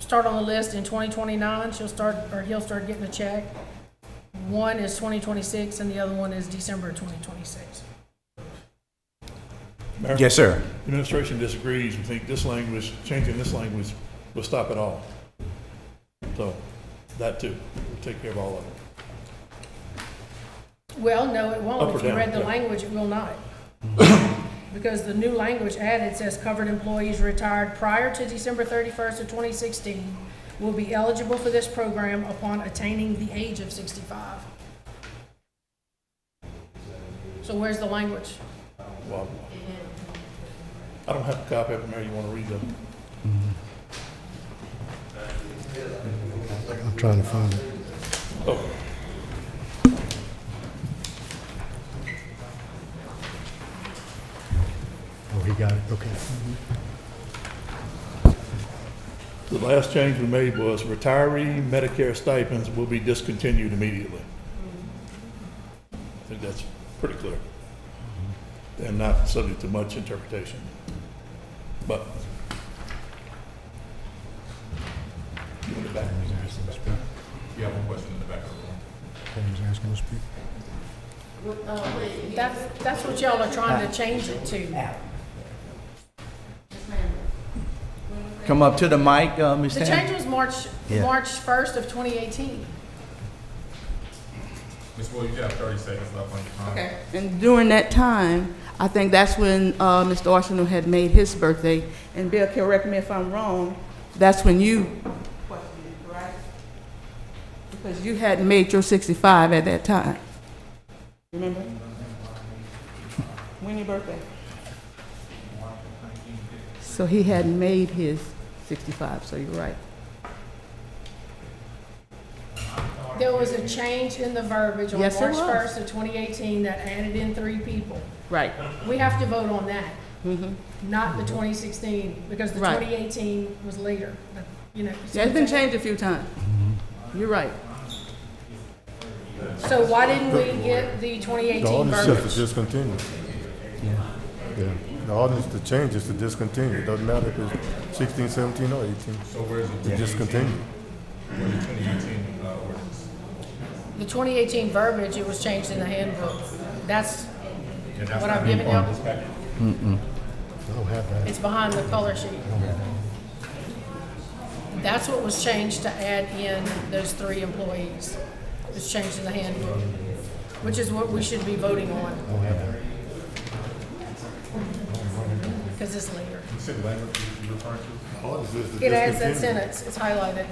[SPEAKER 2] start on the list in 2029. He'll start getting a check. One is 2026 and the other one is December 2026.
[SPEAKER 15] Mayor,
[SPEAKER 7] Yes, sir.
[SPEAKER 15] the administration disagrees. We think this language, changing this language, will stop it all. So, that too, will take care of all of it.
[SPEAKER 2] Well, no, it won't.
[SPEAKER 15] Up or
[SPEAKER 2] If you
[SPEAKER 15] down,
[SPEAKER 2] read the
[SPEAKER 15] yeah.
[SPEAKER 2] language, it will not. Because the new language added says covered employees retired prior to December 31st of 2016 will be eligible for this program upon attaining the age of 65. So where's the language?
[SPEAKER 15] Well, I don't have a copy of it, Mayor, you want to read them?
[SPEAKER 3] I'm trying to find it.
[SPEAKER 15] Oh,
[SPEAKER 3] Oh, he got it, okay.
[SPEAKER 15] the last change we made was retiree Medicare stipends will be discontinued immediately. I think that's pretty clear. And not subject to much interpretation. But. You want it back?
[SPEAKER 4] You have one question in the back of the room.
[SPEAKER 2] That's what y'all are trying to change it to.
[SPEAKER 1] Come up to the mic, Ms.
[SPEAKER 2] The
[SPEAKER 1] Tan.
[SPEAKER 2] change was March 1st of 2018.
[SPEAKER 4] Ms. Williams, you have 30 seconds left on your time.
[SPEAKER 14] Okay. And during that time, I think that's when Mr. Arsenal had made his birthday. And Bill, correct me if I'm wrong, that's when you questioned it, right? Because you hadn't made your 65 at that time. Remember? When your birthday? So he hadn't made his 65, so you're right.
[SPEAKER 2] There was a change in the verbiage on March
[SPEAKER 14] Yes, there was.
[SPEAKER 2] 1st of 2018 that added in 3 people.
[SPEAKER 14] Right.
[SPEAKER 2] We have to vote on that, not the 2016, because the
[SPEAKER 14] Right.
[SPEAKER 2] 2018 was later. But, you know.
[SPEAKER 14] Yeah, it's been changed a few times. You're right.
[SPEAKER 2] So why didn't we get the 2018
[SPEAKER 5] The ordinance says
[SPEAKER 2] verbiage?
[SPEAKER 5] to discontinue. Yeah. The ordinance to change is to discontinue. It doesn't matter if it's 16, 17, or 18.
[SPEAKER 4] So where's the
[SPEAKER 5] To discontinue.
[SPEAKER 4] Where's the 2018 ordinance?
[SPEAKER 2] The 2018 verbiage, it was changed in the handbook. That's
[SPEAKER 4] And that's
[SPEAKER 2] what
[SPEAKER 4] not
[SPEAKER 2] I've
[SPEAKER 4] being
[SPEAKER 2] given
[SPEAKER 4] part
[SPEAKER 2] y'all.
[SPEAKER 4] of this package.
[SPEAKER 3] I don't have that.
[SPEAKER 2] It's behind the color sheet. That's what was changed to add in those 3 employees. It was changed in the handbook, which is what we should be voting on. Because it's later.
[SPEAKER 4] You said the language you're referring to?
[SPEAKER 5] The ordinance is to
[SPEAKER 2] It has that
[SPEAKER 5] discontinue.
[SPEAKER 2] sentence, it's highlighted.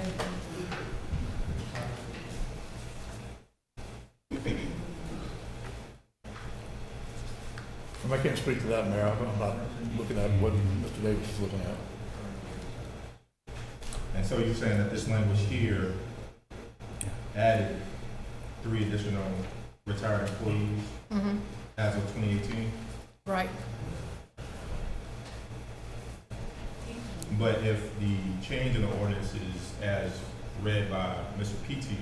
[SPEAKER 15] I can't speak to that, Mayor. I'm not looking at what Mr. Davis is looking at.
[SPEAKER 4] And so you're saying that this language here added 3 additional retired employees as of 2018?
[SPEAKER 2] Right.
[SPEAKER 4] But if the change in the ordinance is as read by Mr. PT,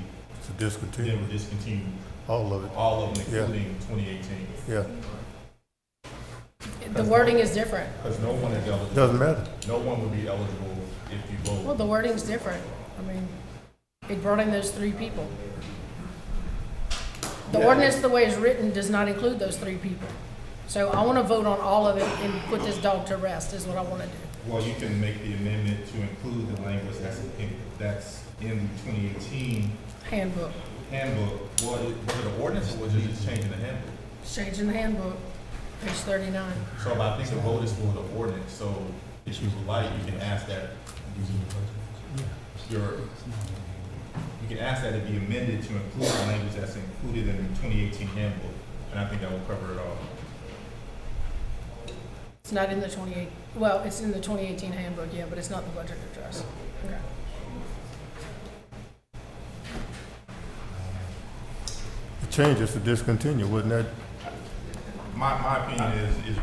[SPEAKER 5] To discontinue.
[SPEAKER 4] then we discontinue
[SPEAKER 5] All of it.
[SPEAKER 4] all of them,
[SPEAKER 5] Yeah.
[SPEAKER 4] including 2018.
[SPEAKER 5] Yeah.
[SPEAKER 2] The wording is different.
[SPEAKER 4] Because no one is eligible.
[SPEAKER 5] Doesn't matter.
[SPEAKER 4] No one would be eligible if you vote.
[SPEAKER 2] Well, the wording's different. I mean, it brought in those 3 people. The ordinance, the way it's written, does not include those 3 people. So I want to vote on all of it and put this dog to rest, is what I want to do.
[SPEAKER 4] Well, you can make the amendment to include the language that's in the 2018
[SPEAKER 2] Handbook.
[SPEAKER 4] handbook. Was it an ordinance or was it just changing the handbook?
[SPEAKER 2] It's changing the handbook, page 39.
[SPEAKER 4] So I think the vote is for the ordinance, so if you would like, you can ask that you can ask that it be amended to include the language that's included in the 2018 handbook, and I think that will cover it all.
[SPEAKER 2] It's not in the 2018 handbook, yeah, but it's not the budget address. Okay.
[SPEAKER 5] The change is to discontinue, wouldn't that?
[SPEAKER 4] My opinion is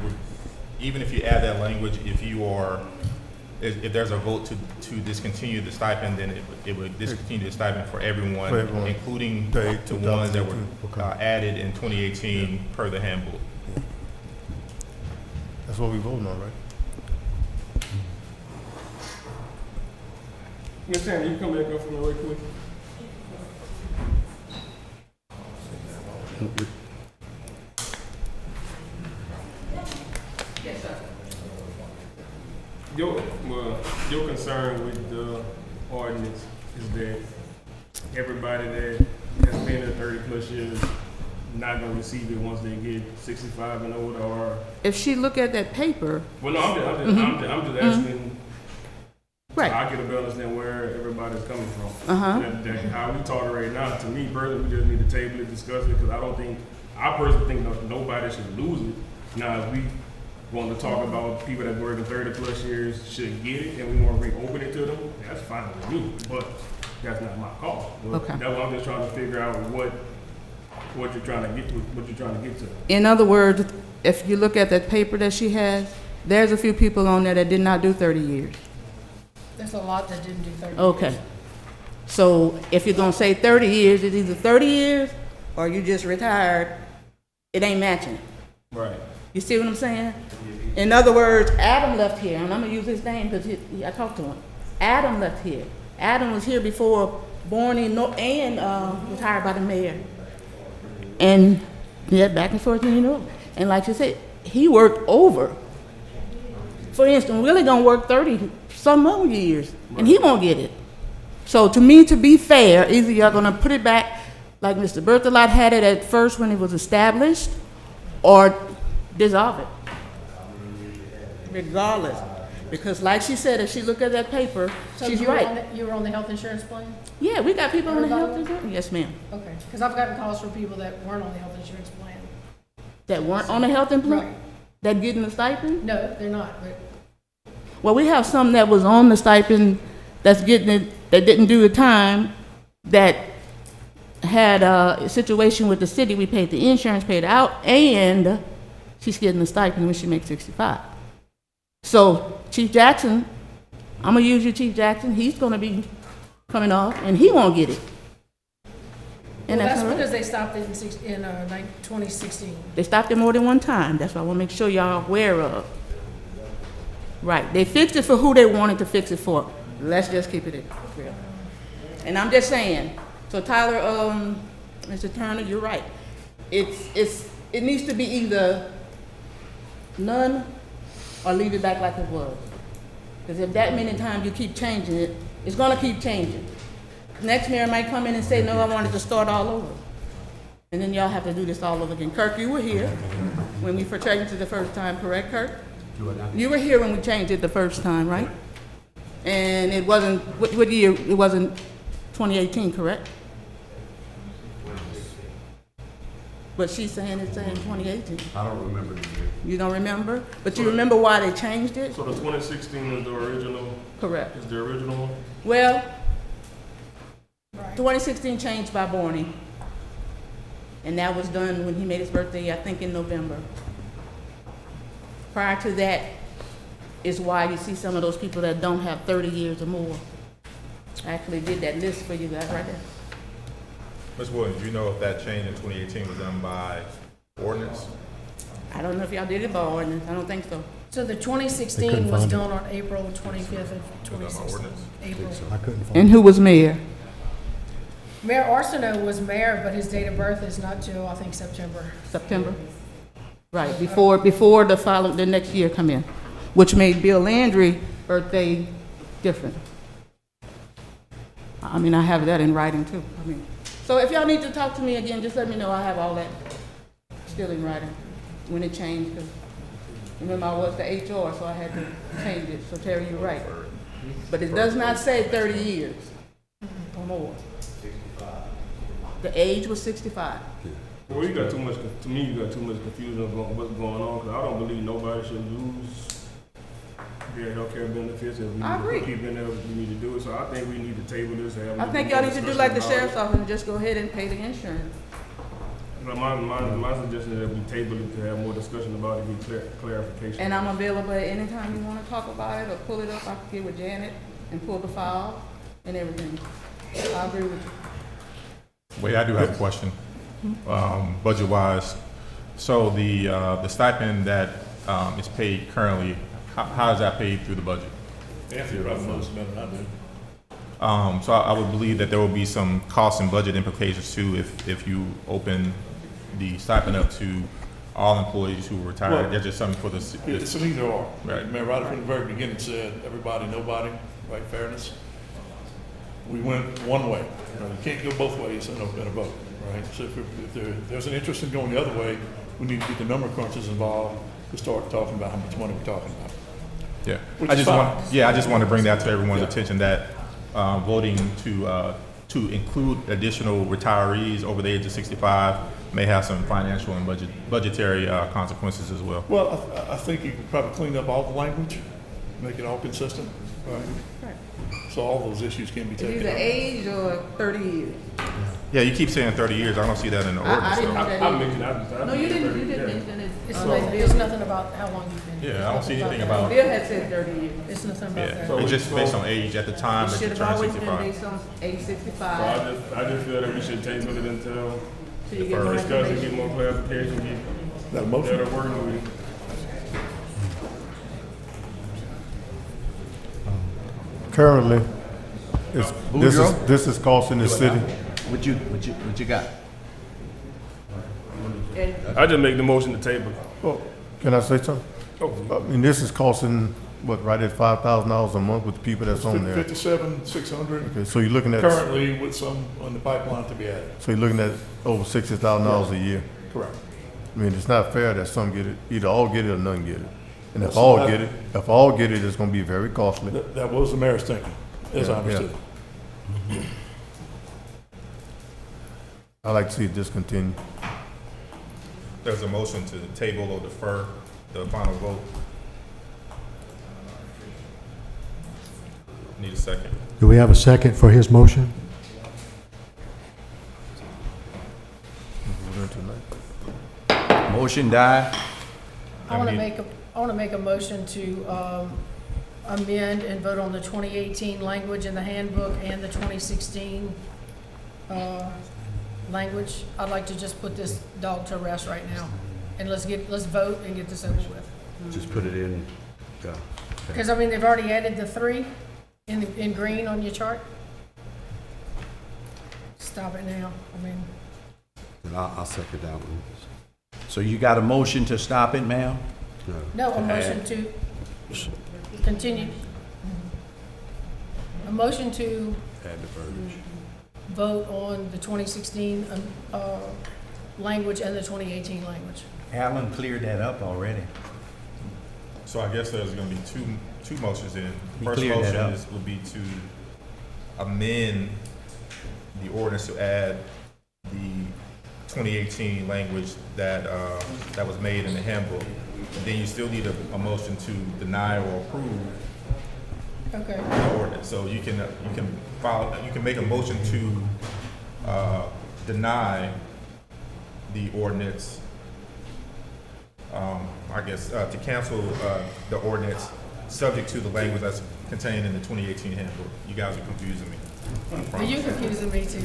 [SPEAKER 4] even if you add that language, if there's a vote to discontinue the stipend, then it would discontinue the stipend for everyone, including the ones that were added in 2018 per the handbook.
[SPEAKER 5] That's what we voting on, right?
[SPEAKER 16] Ms. Tanner, you come back up for me real quick.
[SPEAKER 14] Yes, sir.
[SPEAKER 16] Your concern with the ordinance is that everybody that has been there 30+ years not gonna receive it once they get 65 and older, or?
[SPEAKER 14] If she look at that paper,
[SPEAKER 16] Well, no, I'm just asking
[SPEAKER 14] Right.
[SPEAKER 16] I get a better understand where everybody's coming from.
[SPEAKER 14] Uh-huh.
[SPEAKER 16] That how we talking right now, to me personally, we just need to table it, discuss it, because I personally think that nobody should lose it. Now, if we want to talk about people that work in 30+ years should get it, and we want to reopen it to them, that's fine with me, but that's not my call.
[SPEAKER 14] Okay.
[SPEAKER 16] That's why I'm just trying to figure out what you're trying to get to.
[SPEAKER 14] In other words, if you look at that paper that she has, there's a few people on there that did not do 30 years.
[SPEAKER 2] There's a lot that didn't do 30 years.
[SPEAKER 14] Okay. So if you're gonna say 30 years, it's either 30 years or you just retired, it ain't matching.
[SPEAKER 16] Right.
[SPEAKER 14] You see what I'm saying? In other words, Adam left here, and I'm gonna use his name because I talked to him. Adam left here. Adam was here before born and retired by the mayor. And yeah, back and forth, you know. And like you said, he worked over. For instance, Willie gonna work 30 some more years, and he won't get it. So to me, to be fair, either you're gonna put it back like Mr. Berthelot had it at first when it was established, or dissolve it. Regardless. Because like she said, if she look at that paper,
[SPEAKER 2] So
[SPEAKER 14] she's
[SPEAKER 2] you were
[SPEAKER 14] right.
[SPEAKER 2] on the- You were on the health insurance plan?
[SPEAKER 14] Yeah, we got people on the health
[SPEAKER 2] Everybody?
[SPEAKER 14] insurance. Yes, ma'am.
[SPEAKER 2] Okay, because I've gotten calls from people that weren't on the health insurance plan.
[SPEAKER 14] That weren't on the health insurance?
[SPEAKER 2] Right.
[SPEAKER 14] That getting the stipend?
[SPEAKER 2] No, they're not, but
[SPEAKER 14] Well, we have some that was on the stipend that's getting it, that didn't do the time, that had a situation with the city, we paid the insurance, paid out, and she's getting the stipend when she makes 65. So Chief Jackson, I'm gonna use you, Chief Jackson, he's gonna be coming off, and he won't get it. And
[SPEAKER 2] well, that's
[SPEAKER 14] all right.
[SPEAKER 2] because they stopped it in 2016.
[SPEAKER 14] They stopped it more than one time. That's what I want to make sure y'all are aware of. Right. They fixed it for who they wanted to fix it for. Let's just keep it real. And I'm just saying. So Tyler, Mr. Turner, you're right. It needs to be either none or leave it back like it was. Because if that many times you keep changing it, it's going to keep changing. Next mayor might come in and say, no, I wanted to start all over. And then y'all have to do this all over again. Kirk, you were here when we changed it the first time, correct, Kirk? You were here when we changed it the first time, right? And it wasn't, what year? It wasn't 2018, correct? But she's saying it's saying 2018.
[SPEAKER 11] I don't remember the year.
[SPEAKER 14] You don't remember? But you remember why they changed it?
[SPEAKER 16] So the 2016 is the original?
[SPEAKER 14] Correct.
[SPEAKER 16] Is the original one?
[SPEAKER 14] Well, 2016 changed by Borney. And that was done when he made his birthday, I think in November. Prior to that is why you see some of those people that don't have 30 years or more. I actually did that list for you guys right there.
[SPEAKER 4] Ms. Williams, do you know if that change in 2018 was done by ordinance?
[SPEAKER 14] I don't know if y'all did it by ordinance, I don't think so.
[SPEAKER 2] So the
[SPEAKER 3] They
[SPEAKER 2] 2016
[SPEAKER 3] couldn't
[SPEAKER 2] was
[SPEAKER 3] find it.
[SPEAKER 2] done on April 25th of
[SPEAKER 4] Was that by
[SPEAKER 2] 2016.
[SPEAKER 4] ordinance?
[SPEAKER 2] April.
[SPEAKER 3] I couldn't find
[SPEAKER 14] And who was mayor?
[SPEAKER 2] Mayor Arsenault was mayor, but his date of birth is not till, I think, September.
[SPEAKER 14] September? Right, before the next year come in, which made Bill Landry birthday different. I mean, I have that in writing too. I mean, so if y'all need to talk to me again, just let me know. I have all that still in writing when it changed. 'Cause remember, I was the HR, so I had to change it. So Terry, you're right. But it does not say 30 years or more. The age was 65.
[SPEAKER 16] Well, you got too much, to me, you got too much confusion about what's going on, because I don't believe nobody should lose their healthcare benefits. If we
[SPEAKER 14] I
[SPEAKER 16] need to
[SPEAKER 14] agree.
[SPEAKER 16] put people in there, we need to do it. So I think we need to table this. And have a
[SPEAKER 14] I think
[SPEAKER 16] little
[SPEAKER 14] y'all need to do
[SPEAKER 16] discussion
[SPEAKER 14] like the
[SPEAKER 16] about
[SPEAKER 14] sheriff's
[SPEAKER 16] it.
[SPEAKER 14] office and just go ahead and pay the insurance.
[SPEAKER 16] But my suggestion is that we table it to have more discussion about it, get clarification.
[SPEAKER 14] And I'm available at any time you want to talk about it or pull it up. I can get with Janet and pull the file and everything. I agree with you.
[SPEAKER 4] Wait, I do have a question. Budget-wise, so the stipend that is paid currently, how is that paid through the budget?
[SPEAKER 15] Anthony probably knows better than I do.
[SPEAKER 4] So I would believe that there will be some cost and budget implications too if you open the stipend up to all employees who retired.
[SPEAKER 15] Well,
[SPEAKER 4] That's just something for the.
[SPEAKER 15] It's an either or.
[SPEAKER 4] Right.
[SPEAKER 15] Man, right from the very beginning said, everybody, nobody, right, fairness. We went one way. You can't go both ways in a vote, right? So if there's an interest in going the other way, we need to get the number crunchers involved to start talking about how much money we're talking about.
[SPEAKER 4] Yeah,
[SPEAKER 15] Which
[SPEAKER 4] I
[SPEAKER 15] is
[SPEAKER 4] just
[SPEAKER 15] fine.
[SPEAKER 4] want, I just want to bring that to everyone's attention that voting to include additional retirees over the age of 65 may have some financial and budgetary consequences as well.
[SPEAKER 15] Well, I think you could probably clean up all the language, make it all consistent. Right. So all those issues can be
[SPEAKER 14] Is
[SPEAKER 15] taken
[SPEAKER 14] either
[SPEAKER 15] out.
[SPEAKER 14] age or 30 years?
[SPEAKER 4] Yeah, you keep saying 30 years. I don't see that in the
[SPEAKER 14] I
[SPEAKER 4] ordinance.
[SPEAKER 14] didn't know
[SPEAKER 4] though.
[SPEAKER 14] that
[SPEAKER 16] I
[SPEAKER 14] either.
[SPEAKER 16] mentioned, I
[SPEAKER 14] No, you didn't mention it.
[SPEAKER 2] It's like, there's nothing about how long you've been.
[SPEAKER 4] Yeah, I don't see anything about,
[SPEAKER 14] Bill had said 30 years.
[SPEAKER 2] It's nothing about
[SPEAKER 4] yeah,
[SPEAKER 2] that.
[SPEAKER 4] it's just based on age at the time
[SPEAKER 14] It
[SPEAKER 4] that you
[SPEAKER 14] should
[SPEAKER 4] turn
[SPEAKER 14] have always been
[SPEAKER 4] 65.
[SPEAKER 14] based on age
[SPEAKER 16] So
[SPEAKER 14] 65.
[SPEAKER 16] I just feel that we should table it until
[SPEAKER 14] Till you get more
[SPEAKER 16] discuss and get
[SPEAKER 14] information.
[SPEAKER 16] more clarification,
[SPEAKER 15] Got a
[SPEAKER 16] get
[SPEAKER 15] motion?
[SPEAKER 16] better working with it.
[SPEAKER 5] Currently, this is costing the city.
[SPEAKER 7] What you got?
[SPEAKER 14] And
[SPEAKER 16] I just make the motion to table.
[SPEAKER 5] Well, can I say something? I mean, this is costing, what, right at $5,000 a month with the people that's on there.
[SPEAKER 15] 57,600
[SPEAKER 5] Okay, so you're looking at,
[SPEAKER 15] currently with some on the pipeline to be added.
[SPEAKER 5] so you're looking at over $60,000 a year.
[SPEAKER 15] Correct.
[SPEAKER 5] I mean, it's not fair that some get it, either all get it or none get it. And if
[SPEAKER 15] So
[SPEAKER 5] all
[SPEAKER 15] that-
[SPEAKER 5] get it, it's gonna be very costly.
[SPEAKER 15] That was the mayor's thinking, as I
[SPEAKER 5] Yeah,
[SPEAKER 15] understood.
[SPEAKER 5] I like to see it discontinued.
[SPEAKER 4] There's a motion to table or defer the final vote. Need a second.
[SPEAKER 3] Do we have a second for his motion?
[SPEAKER 7] Motion died.
[SPEAKER 2] I want to
[SPEAKER 4] need-
[SPEAKER 2] make a motion to amend and vote on the 2018 language in the handbook and the 2016 language. I'd like to just put this dog to rest right now, and let's vote and get this over with.
[SPEAKER 7] Just put it in.
[SPEAKER 2] Because, I mean, they've already added the 3 in green on your chart. Stop it now, I mean,
[SPEAKER 7] I'll second that one. So you got a motion to stop it, ma'am?
[SPEAKER 2] no, a motion to continue. A motion to
[SPEAKER 7] Add the verbiage.
[SPEAKER 2] vote on the 2016 language and the 2018 language.
[SPEAKER 7] Alan cleared that up already.
[SPEAKER 4] So I guess there's gonna be two motions in.
[SPEAKER 7] He
[SPEAKER 4] First
[SPEAKER 7] cleared that
[SPEAKER 4] motion
[SPEAKER 7] up.
[SPEAKER 4] will be to amend the ordinance to add the 2018 language that was made in the handbook. Then you still need a motion to deny or approve
[SPEAKER 2] Okay.
[SPEAKER 4] the ordinance. So you can make a motion to deny the ordinance. I guess to cancel the ordinance, subject to the language that's contained in the 2018 handbook. You guys are confusing me. I promise.
[SPEAKER 2] You're confusing me too.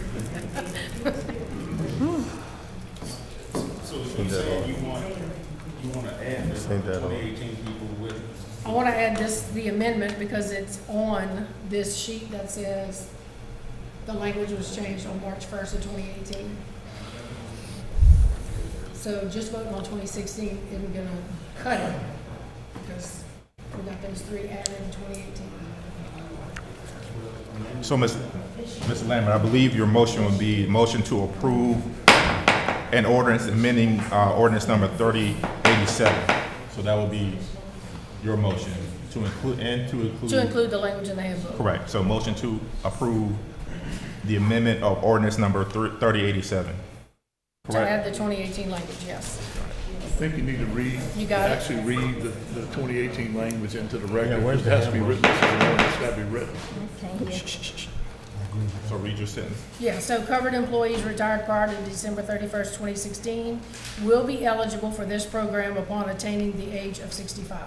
[SPEAKER 17] So you saying you want to add the
[SPEAKER 5] Ain't that all?
[SPEAKER 17] 2018 people with?
[SPEAKER 2] I want to add the amendment because it's on this sheet that says the language was changed on March 1st of 2018. So just voting on 2016 isn't gonna cut it because we got those 3 added in 2018.
[SPEAKER 4] So, Mr. Lambert, I believe your motion would be motion to approve an ordinance amending ordinance number 3087. So that would be your motion to include.
[SPEAKER 2] To include the language in the handbook.
[SPEAKER 4] Correct. So motion to approve the amendment of ordinance number 3087.
[SPEAKER 2] To add the 2018 language, yes.
[SPEAKER 15] I think you need to
[SPEAKER 2] You got it.
[SPEAKER 15] actually read the 2018 language into the record.
[SPEAKER 3] Yeah, where's
[SPEAKER 15] It
[SPEAKER 3] the
[SPEAKER 15] has to be written, it's got to be written.
[SPEAKER 4] So read your sentence.
[SPEAKER 2] Yeah, so covered employees retired prior to December 31st, 2016 will be eligible for this program upon attaining the age of 65.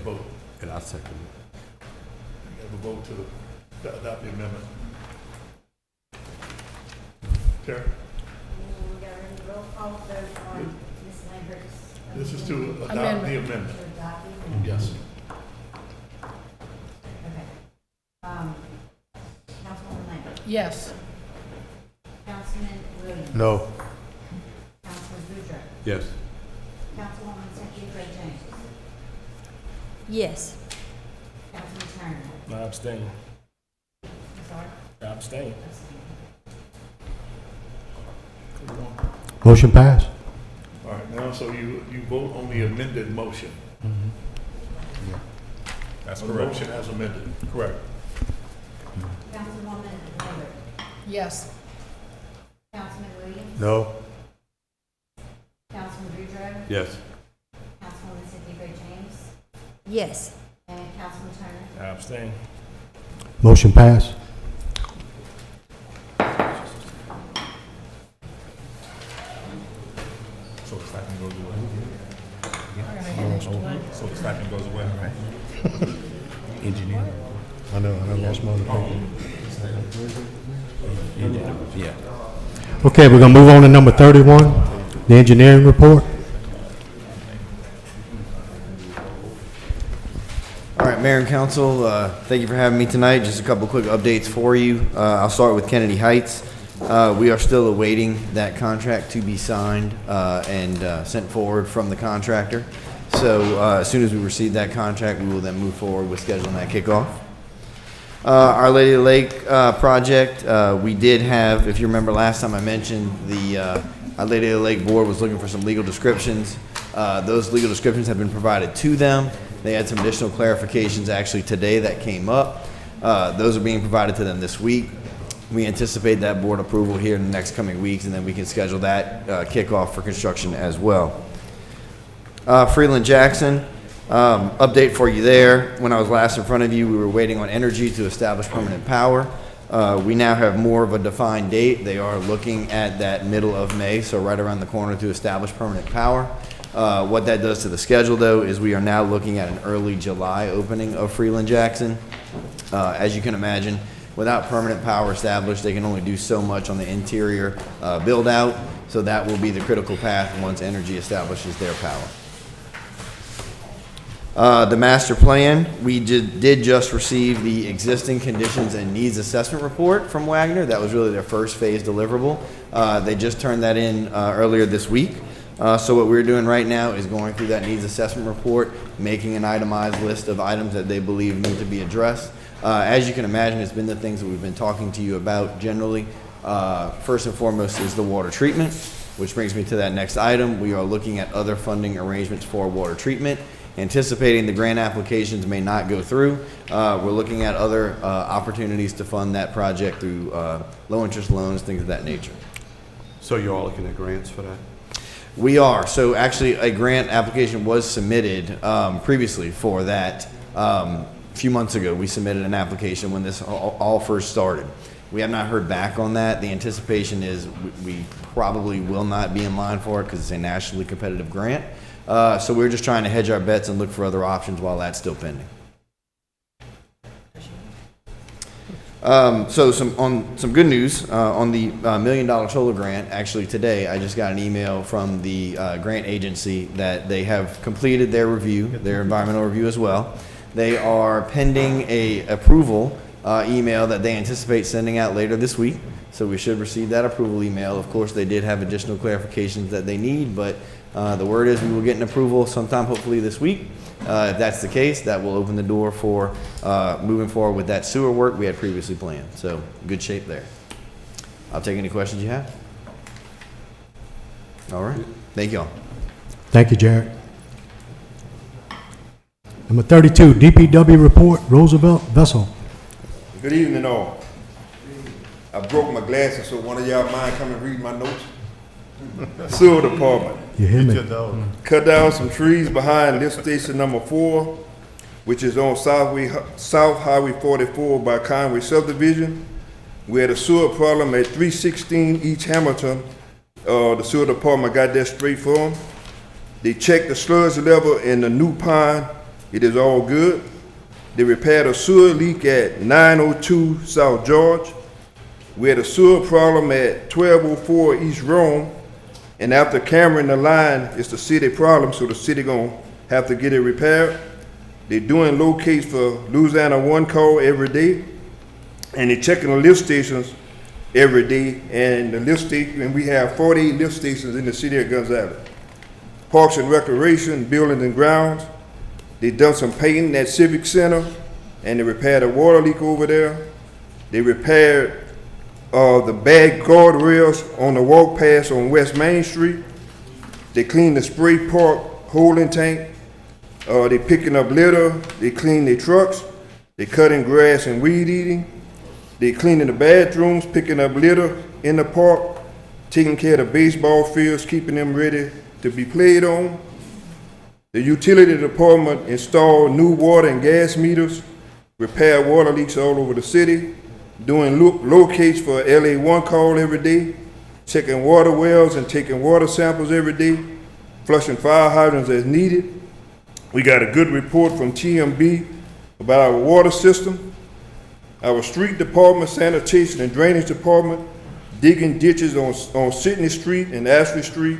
[SPEAKER 15] Vote.
[SPEAKER 7] And I second it.
[SPEAKER 15] You have a vote to adopt the amendment. Karen?
[SPEAKER 6] We got a roll call vote on Ms. Lambert's.
[SPEAKER 15] This is to adopt the
[SPEAKER 2] Amendment.
[SPEAKER 15] amendment.
[SPEAKER 6] To adopt the amendment.
[SPEAKER 15] Yes.
[SPEAKER 6] Okay. Councilwoman Lambert.
[SPEAKER 2] Yes.
[SPEAKER 6] Councilman Williams.
[SPEAKER 5] No.
[SPEAKER 6] Councilman Boudreaux.
[SPEAKER 7] Yes.
[SPEAKER 6] Councilwoman Cynthia Gray James.
[SPEAKER 10] Yes.
[SPEAKER 6] Councilman Turner.
[SPEAKER 16] I abstain.
[SPEAKER 6] I'm sorry.
[SPEAKER 16] I abstain.
[SPEAKER 3] Motion passed.
[SPEAKER 15] All right, now down, so you vote on the amended motion.
[SPEAKER 4] That's
[SPEAKER 15] The
[SPEAKER 4] correct.
[SPEAKER 15] motion as amended.
[SPEAKER 4] Correct.
[SPEAKER 6] Councilwoman Miller,
[SPEAKER 2] Yes.
[SPEAKER 6] Councilman Williams,
[SPEAKER 5] No.
[SPEAKER 6] Councilman Boudreaux,
[SPEAKER 12] Yes.
[SPEAKER 6] Councilwoman Cynthia Gray James,
[SPEAKER 10] Yes.
[SPEAKER 6] and Councilman Turner.
[SPEAKER 16] I abstain.
[SPEAKER 3] Motion passed.
[SPEAKER 4] So the stipend goes away.
[SPEAKER 2] I gotta hand this away.
[SPEAKER 4] So the stipend goes away, right?
[SPEAKER 7] Engineer.
[SPEAKER 3] I know, I lost my other paper.
[SPEAKER 7] Yeah.
[SPEAKER 3] Okay, we're gonna move on to number 31, the engineering report.
[SPEAKER 18] All right, Mayor and Council, thank you for having me tonight. Just a couple quick updates for you. I'll start with Kennedy Heights. We are still awaiting that contract to be signed and sent forward from the contractor. So as soon as we receive that contract, we will then move forward with scheduling that kickoff. Our Lady of the Lake project, we did have, if you remember last time I mentioned, the Our Lady of the Lake Board was looking for some legal descriptions. Those legal descriptions have been provided to them. They had some additional clarifications actually today that came up. Those are being provided to them this week. We anticipate that board approval here in the next coming weeks, and then we can schedule that kickoff for construction as well. Freeland Jackson, update for you there. When I was last in front of you, we were waiting on Energy to establish permanent power. We now have more of a defined date. They are looking at that middle of May, so right around the corner to establish permanent power. What that does to the schedule, though, is we are now looking at an early July opening of Freeland Jackson. As you can imagine, without permanent power established, they can only do so much on the interior build out, so that will be the critical path once Energy establishes their power. The master plan, we did just receive the existing conditions and needs assessment report from Wagner. That was really their first phase deliverable. They just turned that in earlier this week. So what we're doing right now is going through that needs assessment report, making an itemized list of items that they believe need to be addressed. As you can imagine, it's been the things that we've been talking to you about generally. First and foremost is the water treatment, which brings me to that next item. We are looking at other funding arrangements for water treatment. Anticipating the grant applications may not go through, we're looking at other opportunities to fund that project through low interest loans, things of that nature.
[SPEAKER 7] So you're all looking at grants for that?
[SPEAKER 18] We are. So actually, a grant application was submitted previously for that. A few months ago, we submitted an application when this all first started. We have not heard back on that. The anticipation is we probably will not be in line for it because it's a nationally competitive grant. So we're just trying to hedge our bets and look for other options while that's still pending. So some good news on the $1 million solar grant. Actually today I just got an email from the grant agency that they have completed their review, their environmental review as well. They are pending a approval email that they anticipate sending out later this week. So we should receive that approval email. Of course, they did have additional clarifications that they need, but the word is we will get an approval sometime hopefully this week. If that's the case, that will open the door for moving forward with that sewer work we had previously planned. So good shape there. I'll take any questions you have. All right. Thank you all.
[SPEAKER 3] Thank you, Jared. Number 32, DPW report, Roosevelt Vessel.
[SPEAKER 19] Good evening, all. I broke my glasses, so one of y'all mind come and read my notes? Sewer department.
[SPEAKER 3] You hear me?
[SPEAKER 19] Cut down some trees behind lift station number 4, which is on South Highway 44 by Conway subdivision. We had a sewer problem at 316 East Hamilton. The sewer department got that straight for them. They checked the sludge level in the new pond. It is all good. They repaired a sewer leak at 902 South George. We had a sewer problem at 1204 East Rome. And after cameraing the line, it's the city problem, so the city gonna have to get it repaired. They're doing locates for Louisiana 1 call every day. And they're checking the lift stations every day. And the lift station, and we have 48 lift stations in the city of Gonzales. Parks and Recreation, Buildings and Grounds. They done some painting at Civic Center, and they repaired a water leak over there. They repaired the bad guardrails on the walk pass on West Main Street. They clean the spray park holding tank. They picking up litter. They clean their trucks. They cutting grass and weed eating. They cleaning the bathrooms, picking up litter in the park, taking care of the baseball fields, keeping them ready to be played on. The utility department installed new water and gas meters, repair water leaks all over the city, doing locates for LA1 call every day, checking water wells and taking water samples every day, flushing fire hydrants as needed. We got a good report from TMB about our water system. Our street department, sanitation and drainage department, digging ditches on Sydney Street and Ashley Street.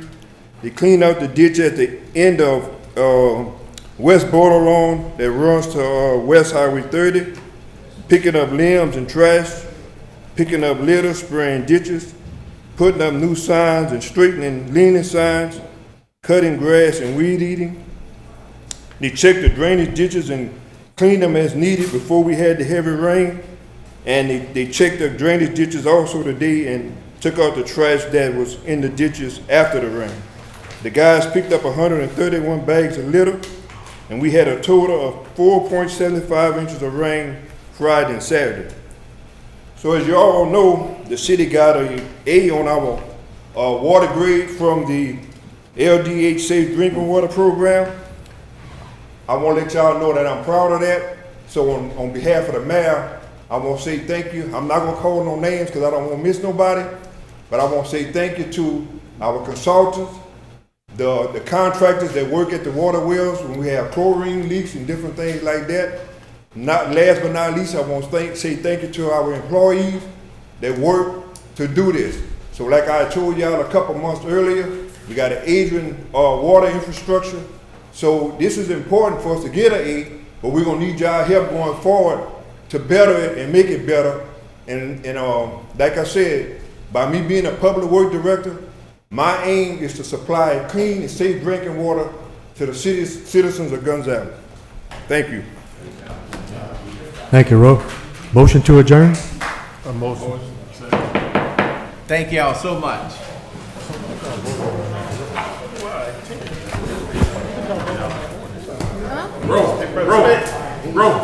[SPEAKER 19] They clean out the ditch at the end of West Border Lawn that runs to West Highway 30, picking up limbs and trash, picking up litter, spraying ditches, putting up new signs and straightening leaning signs, cutting grass and weed eating. They checked the drainage ditches and cleaned them as needed before we had the heavy rain. And they checked the drainage ditches also today and took out the trash that was in the ditches after the rain. The guys picked up 131 bags of litter, and we had a total of 4.75 inches of rain Friday and Saturday. So as you all know, the city got an A on our water grade from the LDH Safe Drinking Water Program. I want to let y'all know that I'm proud of that. So on behalf of the mayor, I want to say thank you. I'm not going to call no names because I don't want to miss nobody, but I want to say thank you to our consultants, the contractors that work at the water wells when we have chlorine leaks and different things like that. Last but not least, I want to say thank you to our employees that work to do this. So like I told y'all a couple months earlier, we got an aging water infrastructure. So this is important for us to get an A, but we're going to need y'all help going forward to better it and make it better. And like I said, by me being a public work director, my aim is to supply clean and safe drinking water to the citizens of Gonzales. Thank you.
[SPEAKER 3] Thank you, Ro. Motion to adjourn?
[SPEAKER 5] A motion.
[SPEAKER 1] Thank y'all so much.
[SPEAKER 16] Roll.